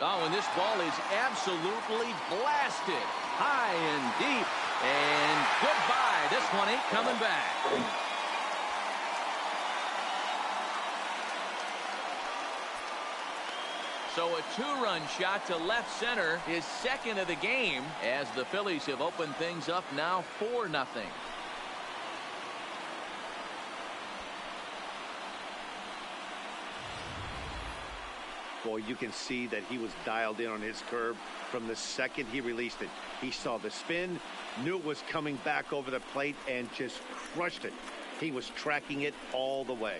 Oh, and this ball is absolutely blasted high and deep, and goodbye. This one ain't coming back. So a 2-run shot to left center, his 2nd of the game, as the Phillies have opened things up now 4-0. Boy, you can see that he was dialed in on his curve from the second he released it. He saw the spin, knew it was coming back over the plate, and just crushed it. He was tracking it all the way.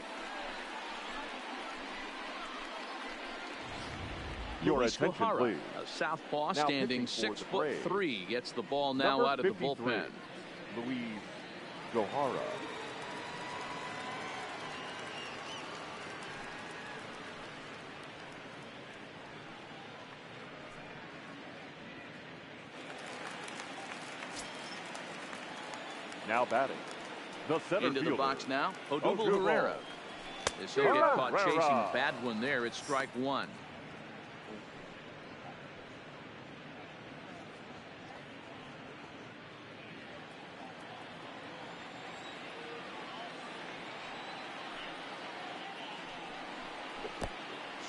Your attention, please. A southpaw Now standing pitching for the 6'3", gets the ball now Number out of the 53, bullpen. Luis Gohara. Now batting, the center Into fielder, the box now, Odubel Odubel Herrera. As he'll get caught chasing a bad one there, it's strike 1.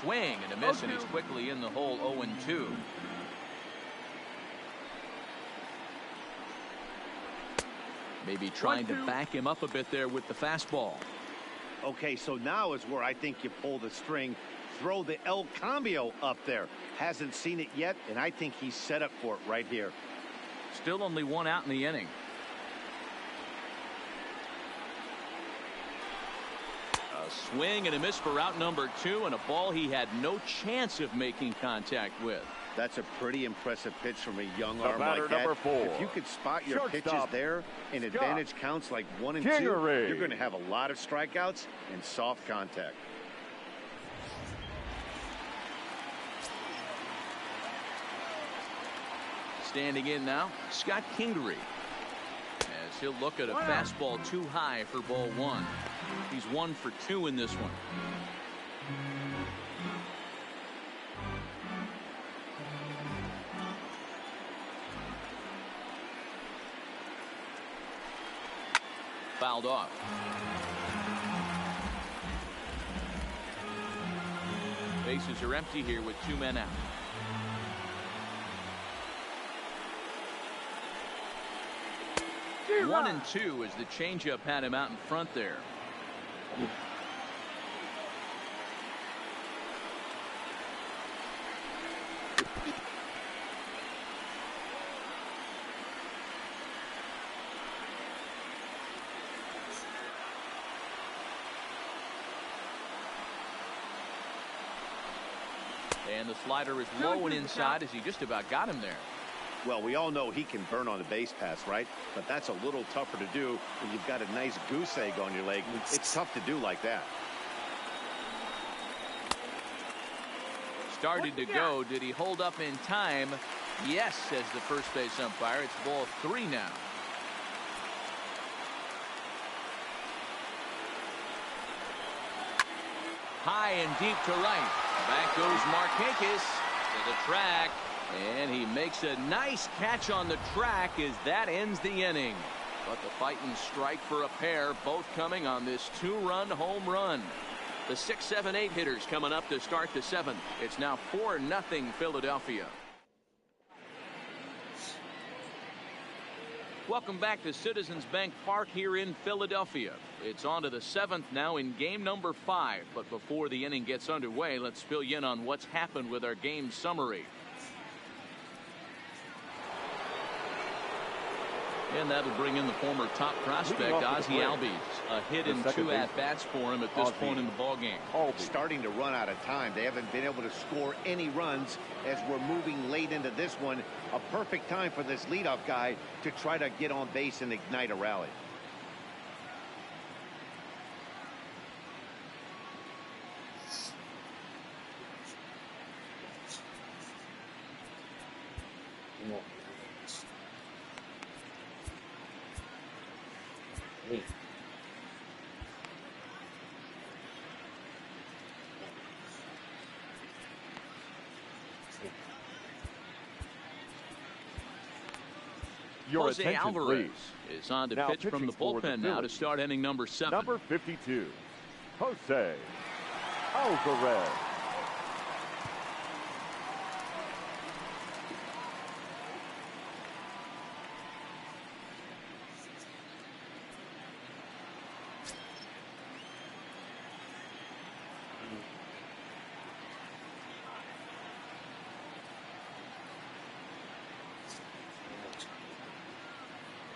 Swing and a miss, and he's quickly in the hole. 0-2. Maybe trying to back him up a bit there with the fastball. Okay, so now is where I think you pull the string. Throw the El Cambio up there. Hasn't seen it yet, and I think he's set up for it right here. Still only one out in the inning. A swing and a miss for out number 2, and a ball he had no chance of making contact with. That's a pretty impressive pitch from a young The arm batter, like that. number 4. If you could spot your Shortstop. pitches there and advantage counts like 1 and 2, Kingery. you're going to have a lot of strikeouts and soft contact. Standing in now, Scott Kingery. As he'll look at a fastball too high for ball 1. He's 1 for 2 in this one. Fouled off. Bases are empty here with 2 men out. One and 2 as the changeup had him out in front there. And the slider is low and inside as he just about got him there. Well, we all know he can burn on the base pass, right? But that's a little tougher to do when you've got a nice goose egg on your leg. It's tough to do like that. Started to go. Did he hold up in time? Yes, says the first base umpire. It's ball 3 now. High and deep to right. Back goes Markakis to the track. And he makes a nice catch on the track as that ends the inning. But the fighting strike for a pair, both coming on this 2-run home run. The 6, 7, 8 hitters coming up to start the 7th. It's now 4-0 Philadelphia. Welcome back to Citizens Bank Park here in Philadelphia. It's on to the 7th now in game number 5. But before the inning gets underway, let's fill you in on what's happened with our game summary. And that'll bring in the former top prospect, Ozzie Albies. A hit in 2 at-bats for him at this point in the ballgame. Starting to run out of time. They haven't been able to score any runs as we're moving late into this one. A perfect time for this leadoff guy to try to get on base and ignite a rally. Jose Alvarez is on to pitch from the bullpen now to start inning number 7. Number 52, Jose Alvarez.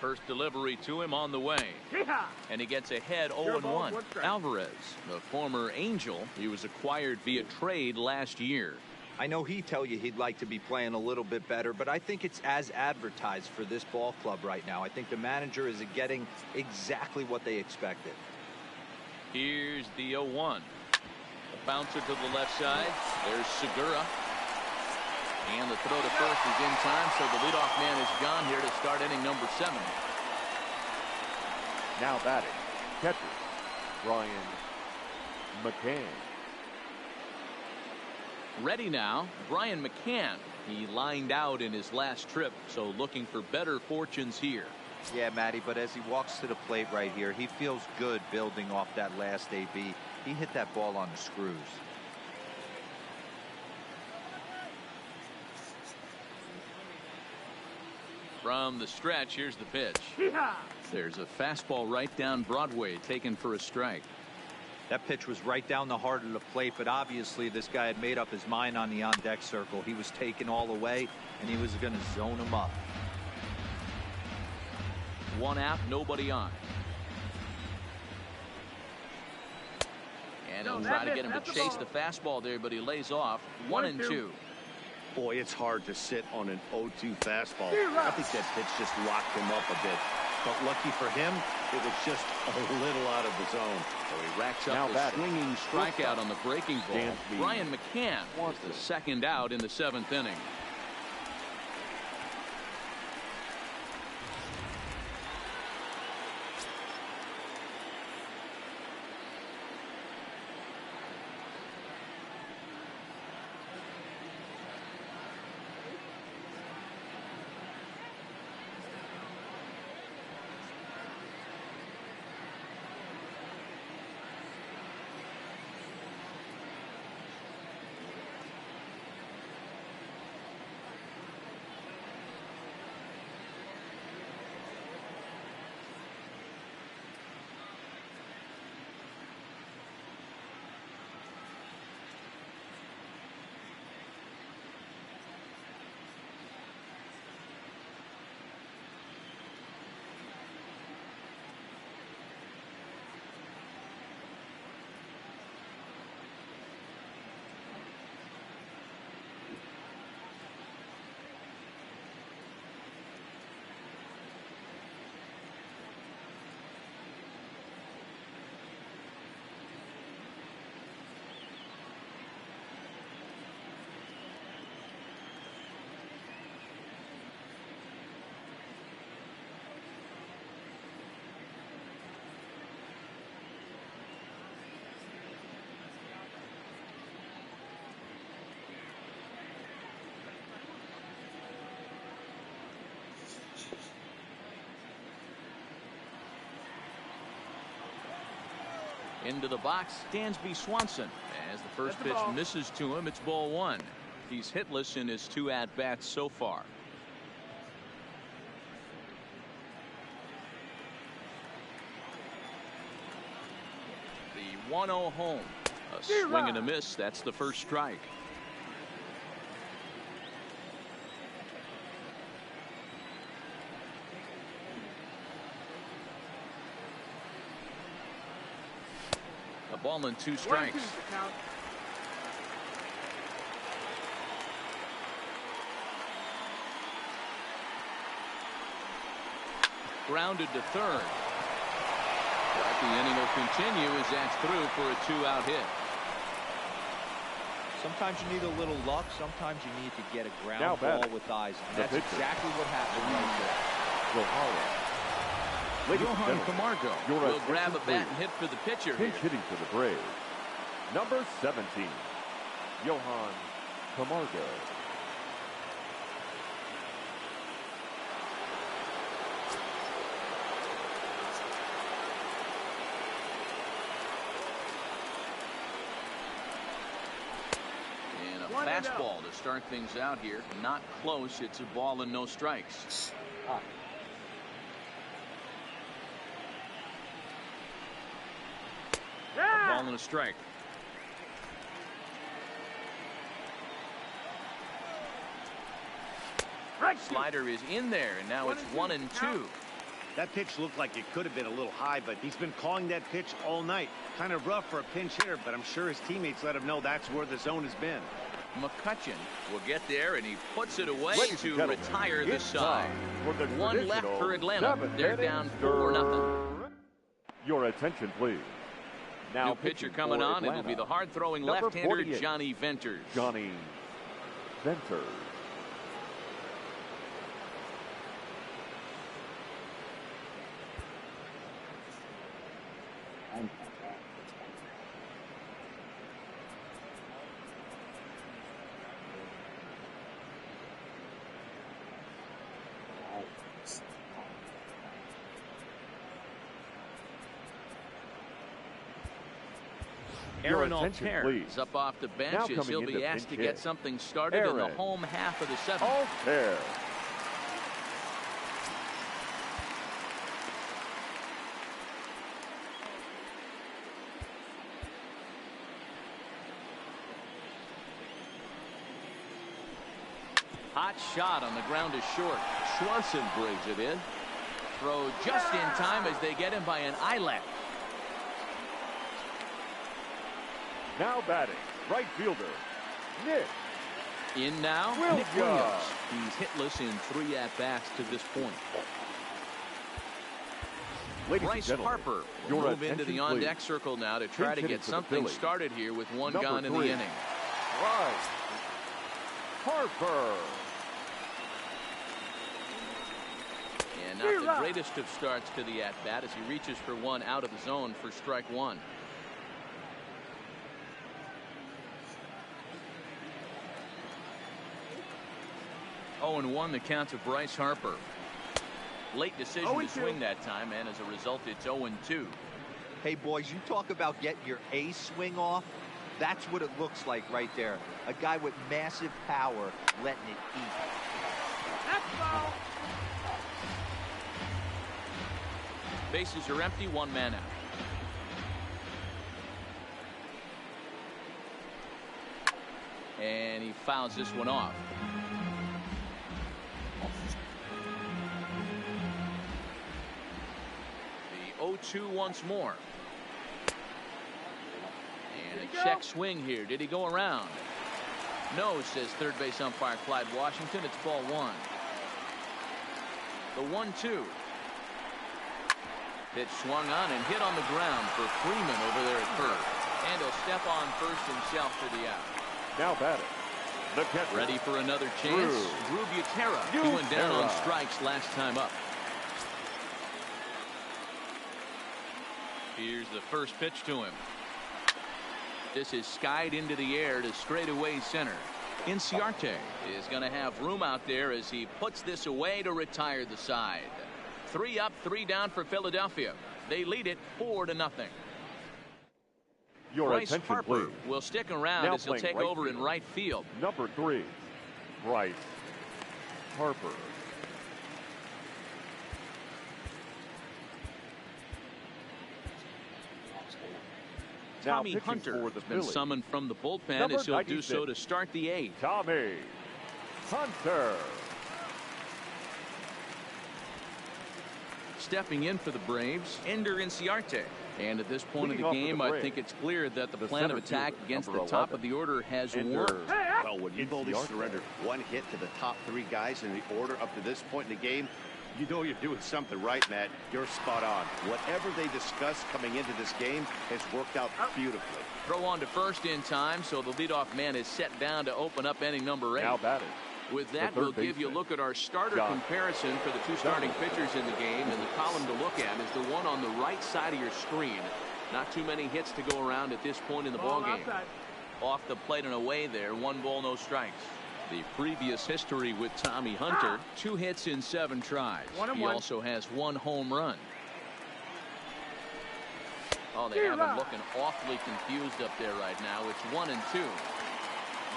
First delivery to him on the way. And he gets ahead 0-1. Alvarez, the former Angel, he was acquired via trade last year. I know he'd tell you he'd like to be playing a little bit better, but I think it's as advertised for this ball club right now. I think the manager is getting exactly what they expected. Here's the 0-1. A bouncer to the left side. There's Segura. And the throw to first is in time, so the leadoff man is gone here to start inning number 7. Now batting, catcher, Brian McCann. Ready now, Brian McCann. He lined out in his last trip, so looking for better fortunes here. Yeah, Matty, but as he walks to the plate right here, he feels good building off that last AB. He hit that ball on the screws. From the stretch, here's the pitch. There's a fastball right down Broadway taken for a strike. That pitch was right down the heart of the plate, but obviously this guy had made up his mind on the on-deck circle. He was taken all the way, and he was going to zone him up. One out, nobody on. And he'll try to get him to chase the fastball there, but he lays off. 1-2. Boy, it's hard to sit on an 0-2 fastball. I think that pitch just locked him up a bit. But lucky for him, it was just a little out of the zone. So he racks up a swinging strikeout on the breaking ball. Brian McCann was the second out in the 7th inning. Into the box, Dansby Swanson. As the first pitch misses to him, it's ball 1. He's hitless in his 2 at-bats so far. The 1-0 home. A swing and a miss. That's the first strike. Ball and 2 strikes. Grounded to third. But the inning will continue as that's through for a 2-out hit. Sometimes you need a little luck. Sometimes you need to get a ground ball with eyes. And that's exactly what happened right there. Johan Camargo will grab a bat and hit for the pitcher. Pinch hitting for the Braves. Number 17, Johan Camargo. And a fastball to start things out here. Not close. It's a ball and no strikes. A ball and a strike. Slider is in there, and now it's 1-2. That pitch looked like it could have been a little high, but he's been calling that pitch all night. Kind of rough for a pinch hitter, but I'm sure his teammates let him know that's where the zone has been. McCutcheon will get there, and he puts it away to retire the side. One left for Atlanta. They're down 4-0. Your attention, please. Now new pitcher coming on. It'll be the hard-throwing left-hander Johnny Venters. Johnny Venters. Aaron Altair is up off the bench as he'll be asked to get something started in the home half of the 7th. Altair. Hot shot on the ground is short. Swanson brings it in. Throw just in time as they get him by an eyelash. Now batting, right fielder, Nick. In now, Nick Williams. He's hitless in 3 at-bats to this point. Bryce Harper will move into the on-deck circle now to try to get something started here with one gone in the inning. Bryce Harper. And not the greatest of starts to the at-bat as he reaches for one out of the zone for strike one. Oh, and 1 the count to Bryce Harper. Late decision to swing that time, and as a result, it's 0-2. Hey, boys, you talk about getting your A swing off. That's what it looks like right there. A guy with massive power letting it eat. That's foul. Bases are empty, 1 man out. And he fouls this one off. The 0-2 once more. And a check swing here. Did he go around? No, says third base umpire Clyde Washington. It's ball 1. The 1-2. Pitch swung on and hit on the ground for Freeman over there at third. And he'll step on first himself for the out. Now batting, the catcher. Ready for another chance. Drew Butera. He went down on strikes last time up. Here's the first pitch to him. This is skied into the air to straightaway center. Inciarte is going to have room out there as he puts this away to retire the side. 3 up, 3 down for Philadelphia. They lead it 4-0. Bryce Harper will stick around as he'll take over in right field. Number 3, Bryce Harper. Tommy Hunter has been summoned from the bullpen as he'll do so to start the 8th. Tommy Hunter. Stepping in for the Braves, Ender Inciarte. And at this point of the game, I think it's clear that the plan of attack against the top of the order has worked. Well, when you've only surrendered 1 hit to the top 3 guys in the order up to this point in the game, you know you're doing something right, Matt. You're spot on. Whatever they discussed coming into this game has worked out beautifully. Throw on to first in time, so the leadoff man is set down to open up inning number 8. Now batting. With that, we'll give you a look at our starter comparison for the 2 starting pitchers in the game. And the column to look at is the one on the right side of your screen. Not too many hits to go around at this point in the ballgame. Off the plate and away there, 1 ball, no strikes. The previous history with Tommy Hunter, 2 hits in 7 tries. He also has 1 home run. Oh, they have him looking awfully confused up there right now. It's 1-2.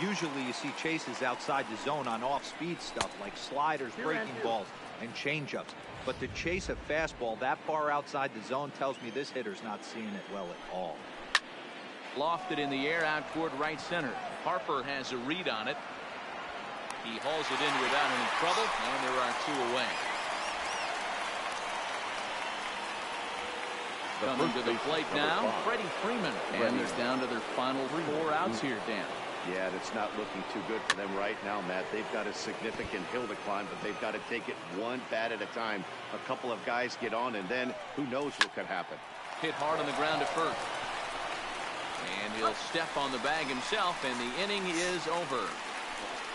Usually you see chases outside the zone on off-speed stuff like sliders, breaking balls, and changeups. But to chase a fastball that far outside the zone tells me this hitter's not seeing it well at all. Lofted in the air out toward right center. Harper has a read on it. He hauls it in without any trouble, and there are 2 away. Coming to the plate now, Freddie Freeman. And they're down to their final 4 outs here, Dan. Yeah, it's not looking too good for them right now, Matt. They've got a significant hill to climb, but they've got to take it 1 bat at a time. A couple of guys get on, and then who knows what could happen. Hit hard on the ground at first. And he'll step on the bag himself, and the inning is over.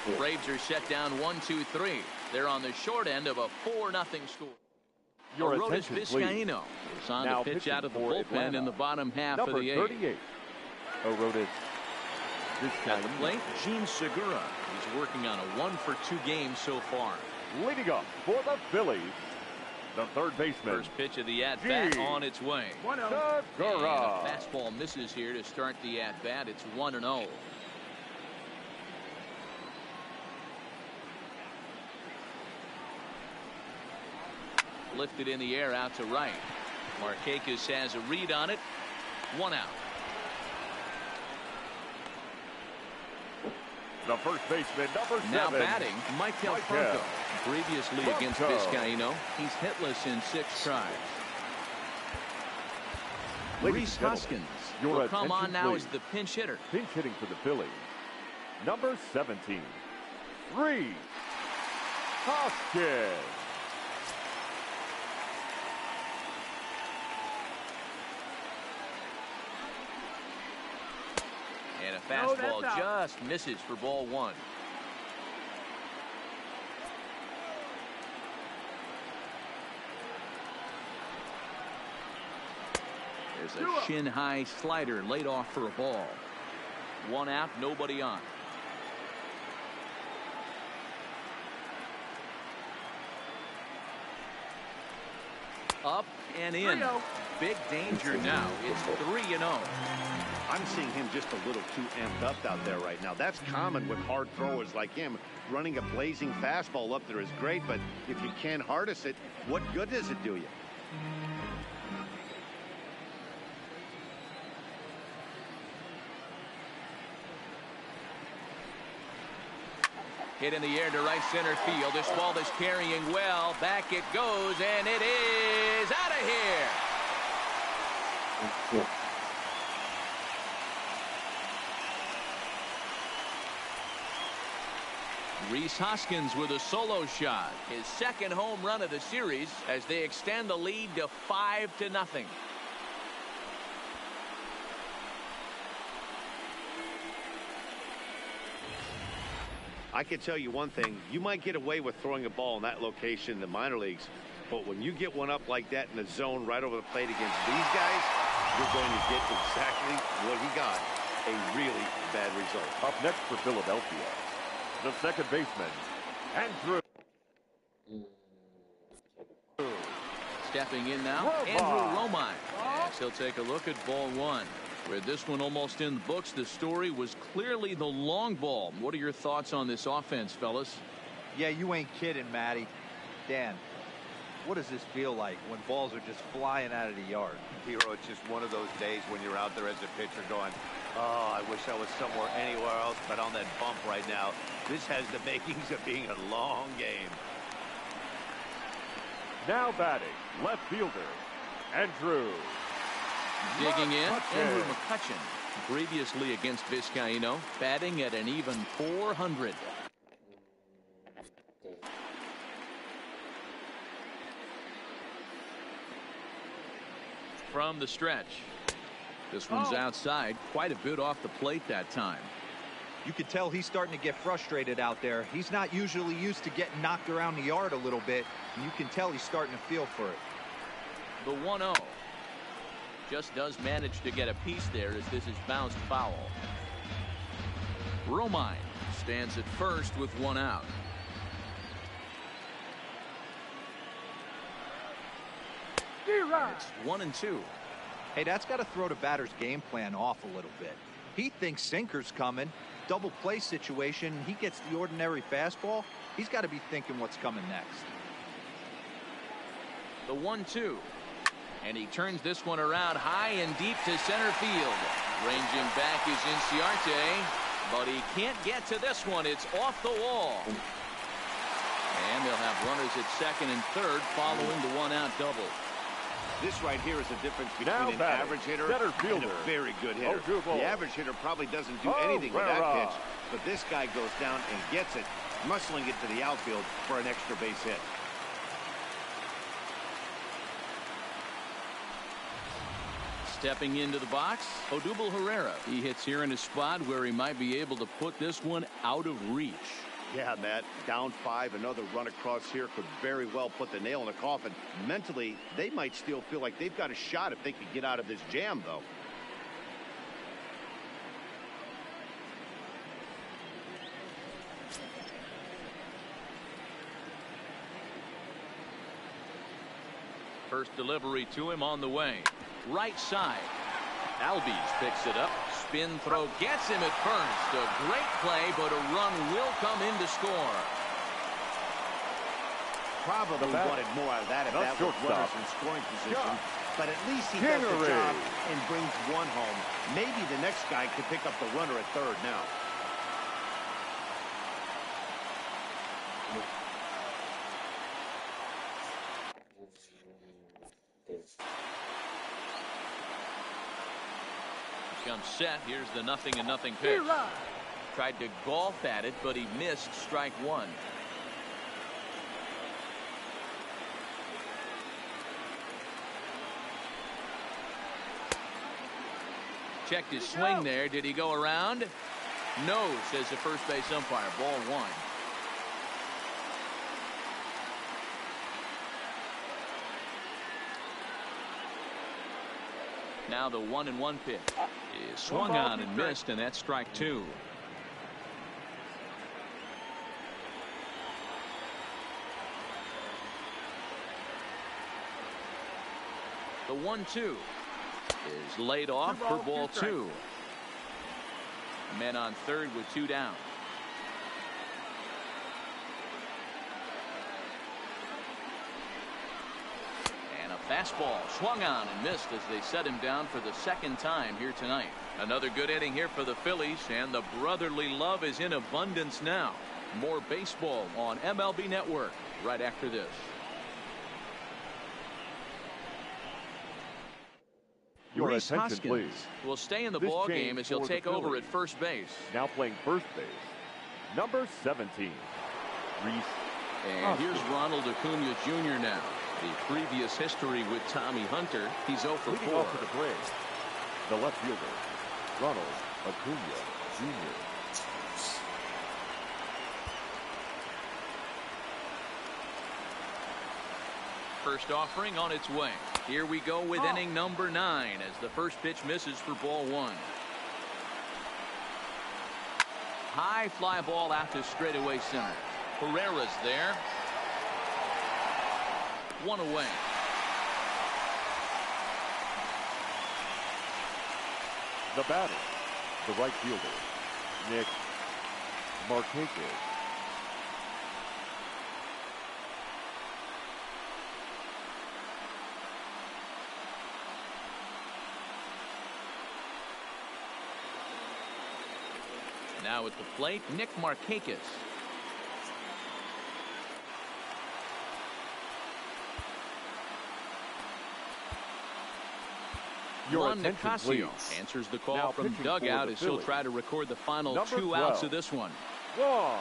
The Braves are set down 1-2-3. They're on the short end of a 4-0 score. Arodys Vizcaíno is on to pitch out of the bullpen in the bottom half of the 8th. 38. Arodys at the plate, Gene Segura. He's working on a 1-for-2 game so far. Leading up for the Phillies, the third baseman. First pitch of the at-bat on its way. Segura. And a fastball misses here to start the at-bat. It's 1-0. Lifted in the air out to right. Markakis has a read on it. 1 out. The first baseman, number 7. Now batting, Michael Franco. Previously against Vizcaíno, he's hitless in 6 tries. Rhys Hoskins will come on now as the pinch hitter. Pinch hitting for the Phillies, number 17, Rhys Hoskins. And a fastball just misses for ball 1. There's a shin-high slider laid off for a ball. 1 out, nobody on. Up and in. Big danger now. It's 3-0. I'm seeing him just a little too amped up out there right now. That's common with hard throwers like him. Running a blazing fastball up there is great, but if you can't harness it, what good does it do you? Hit in the air to right center field. This ball is carrying well. Back it goes, and it is out of here. Rhys Hoskins with a solo shot. His second home run of the series as they extend the lead to 5-0. I can tell you one thing. You might get away with throwing a ball in that location in the minor leagues, but when you get one up like that in the zone right over the plate against these guys, you're going to get exactly what he got, a really bad result. Up next for Philadelphia, the second baseman, Andrew. Stepping in now, Andrew Romine. Yes, he'll take a look at ball 1. With this one almost in the books, the story was clearly the long ball. What are your thoughts on this offense, fellas? Yeah, you ain't kidding, Matty. Dan, what does this feel like when balls are just flying out of the yard? Hero, it's just one of those days when you're out there as a pitcher going, oh, I wish I was somewhere anywhere else but on that bump right now. This has the makings of being a long game. Now batting, left fielder, Andrew. Digging in, Andrew McCutchen. Previously against Vizcaíno, batting at an even .400. From the stretch. This one's outside, quite a bit off the plate that time. You could tell he's starting to get frustrated out there. He's not usually used to getting knocked around the yard a little bit, and you can tell he's starting to feel for it. The 1-0. Just does manage to get a piece there as this is bounced foul. Romine stands at first with 1 out. It's 1-2. Hey, that's got to throw the batter's game plan off a little bit. He thinks sinker's coming. Double play situation. He gets the ordinary fastball. He's got to be thinking what's coming next. The 1-2. And he turns this one around high and deep to center field. Ranging back is Inciarte, but he can't get to this one. It's off the wall. And they'll have runners at second and third following the 1-out double. This right here is the difference between an average hitter and a very good hitter. The average hitter probably doesn't do anything with that pitch, but this guy goes down and gets it, muscling it to the outfield for an extra base hit. Stepping into the box, Odubel Herrera. He hits here in a spot where he might be able to put this one out of reach. Yeah, Matt, down 5, another run across here could very well put the nail in the coffin. Mentally, they might still feel like they've got a shot if they could get out of this jam, though. First delivery to him on the way. Right side. Albies picks it up. Spin throw gets him at first. A great play, but a run will come in to score. Probably wanted more out of that if that was runners in scoring position. But at least he does the job and brings one home. Maybe the next guy could pick up the runner at third now. Comes set. Here's the 0-0 pitch. Tried to golf at it, but he missed strike one. Checked his swing there. Did he go around? No, says the first base umpire. Ball one. Now the 1-1 pitch is swung on and missed, and that's strike two. The 1-2 is laid off for ball two. Men on third with two down. Fastball swung on and missed as they set him down for the second time here tonight. Another good inning here for the Phillies, and the brotherly love is in abundance now. More baseball on MLB Network right after this. Your Rhys attention, Hoskins please. will stay in the This ball change game as he'll for the take over Phillies. at first base. Now playing first base, number 17, Rhys. And here's Ronald Acuna Jr. now. The previous history with Tommy Hunter, he's 0 for Leading 4. off for the Braves, the left fielder, Ronald Acuna Jr. First offering on its way. Here we go with inning number 9 as the first pitch misses for ball one. High fly ball out to straightaway center. Herrera's there. One away. The batter, the right fielder, Nick Markakis. Now at the plate, Nick Markakis. Juan Nicasio answers the call Now from pitching dugout for the as he'll Phillies. try to record the final Number 2 12. outs of this one. Juan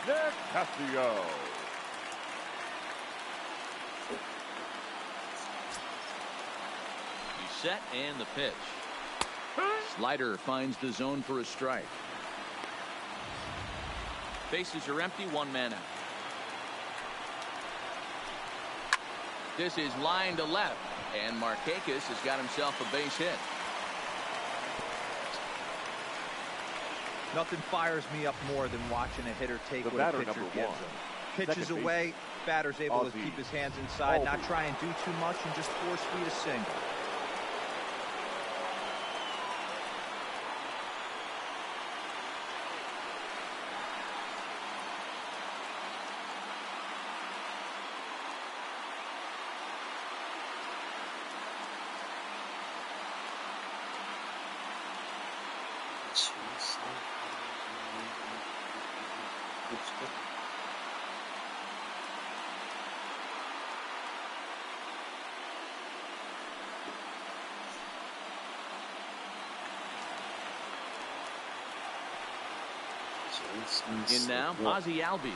Nicasio. He's set and the pitch. Slider finds the zone for a strike. Bases are empty, one man out. This is line to left, and Markakis has got himself a base hit. Nothing fires me up more than watching a hitter take The what a batter, pitcher number gives one. him. Pitches Second away, batter's able to Ozzie. keep his hands inside, not try and do too much, and just force feed a single. In now, Ozzie Albies.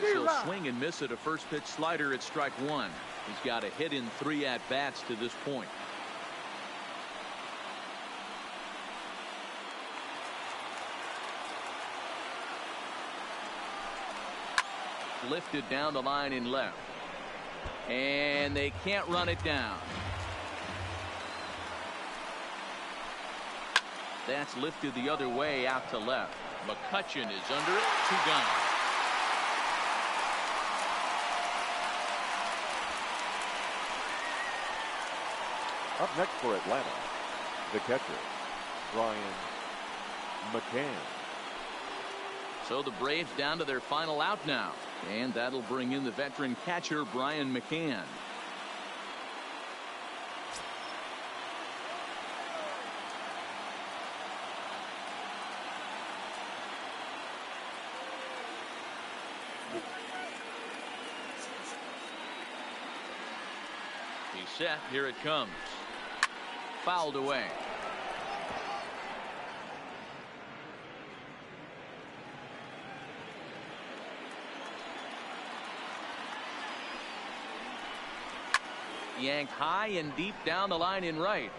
As he'll swing and miss at a first pitch slider at strike one. He's got a hit in 3 at-bats to this point. Lifted down the line in left. And they can't run it down. That's lifted the other way out to left. McCutchen is under it. 2 gone. Up next for Atlanta, the catcher, Brian McCann. So the Braves down to their final out now. And that'll bring in the veteran catcher, Brian McCann. He's set. Here it comes. Fouled away. Yanked high and deep down the line in right.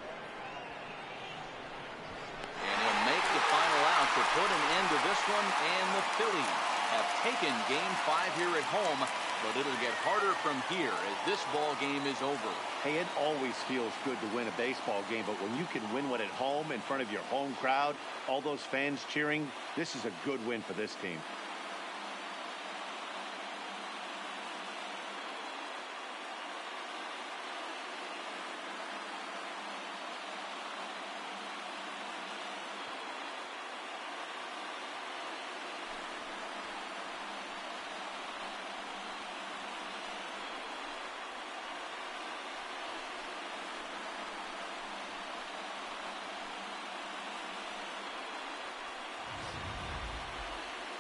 And he'll make the final out to put an end to this one. And the Phillies have taken Game 5 here at home, but it'll get harder from here as this ball game is over. Hey, it always feels good to win a baseball game, but when you can win one at home in front of your home crowd, all those fans cheering, this is a good win for this team.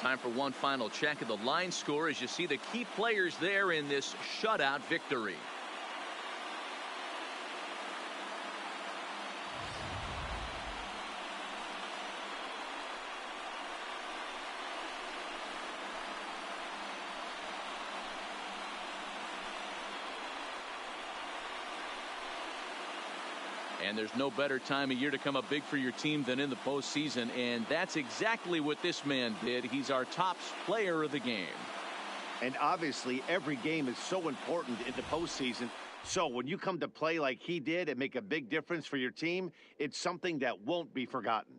Time for one final check of the line score as you see the key players there in this shutout victory. And there's no better time of year to come up big for your team than in the postseason, and that's exactly what this man did. He's our top player of the game. And obviously, every game is so important in the postseason. So when you come to play like he did and make a big difference for your team, it's something that won't be forgotten.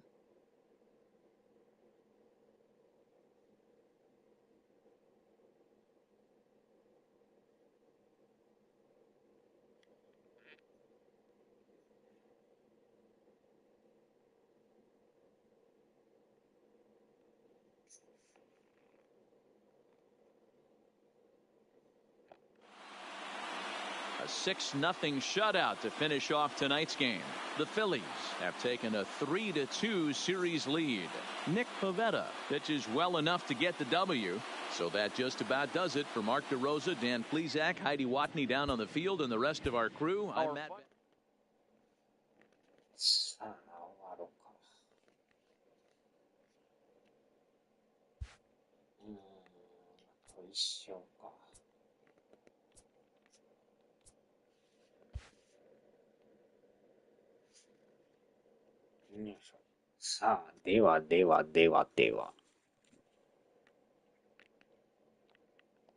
A 6-0 shutout to finish off tonight's game. The Phillies have taken a 3-2 series lead. Nick Pivetta pitches well enough to get the W. So that just about does it for Mark DeRosa, Dan Plesac, Heidi Watney down on the field, and the rest of our crew. I'm Matt. さあ、終わろうか。あと一生か。よいしょ。さあ、では。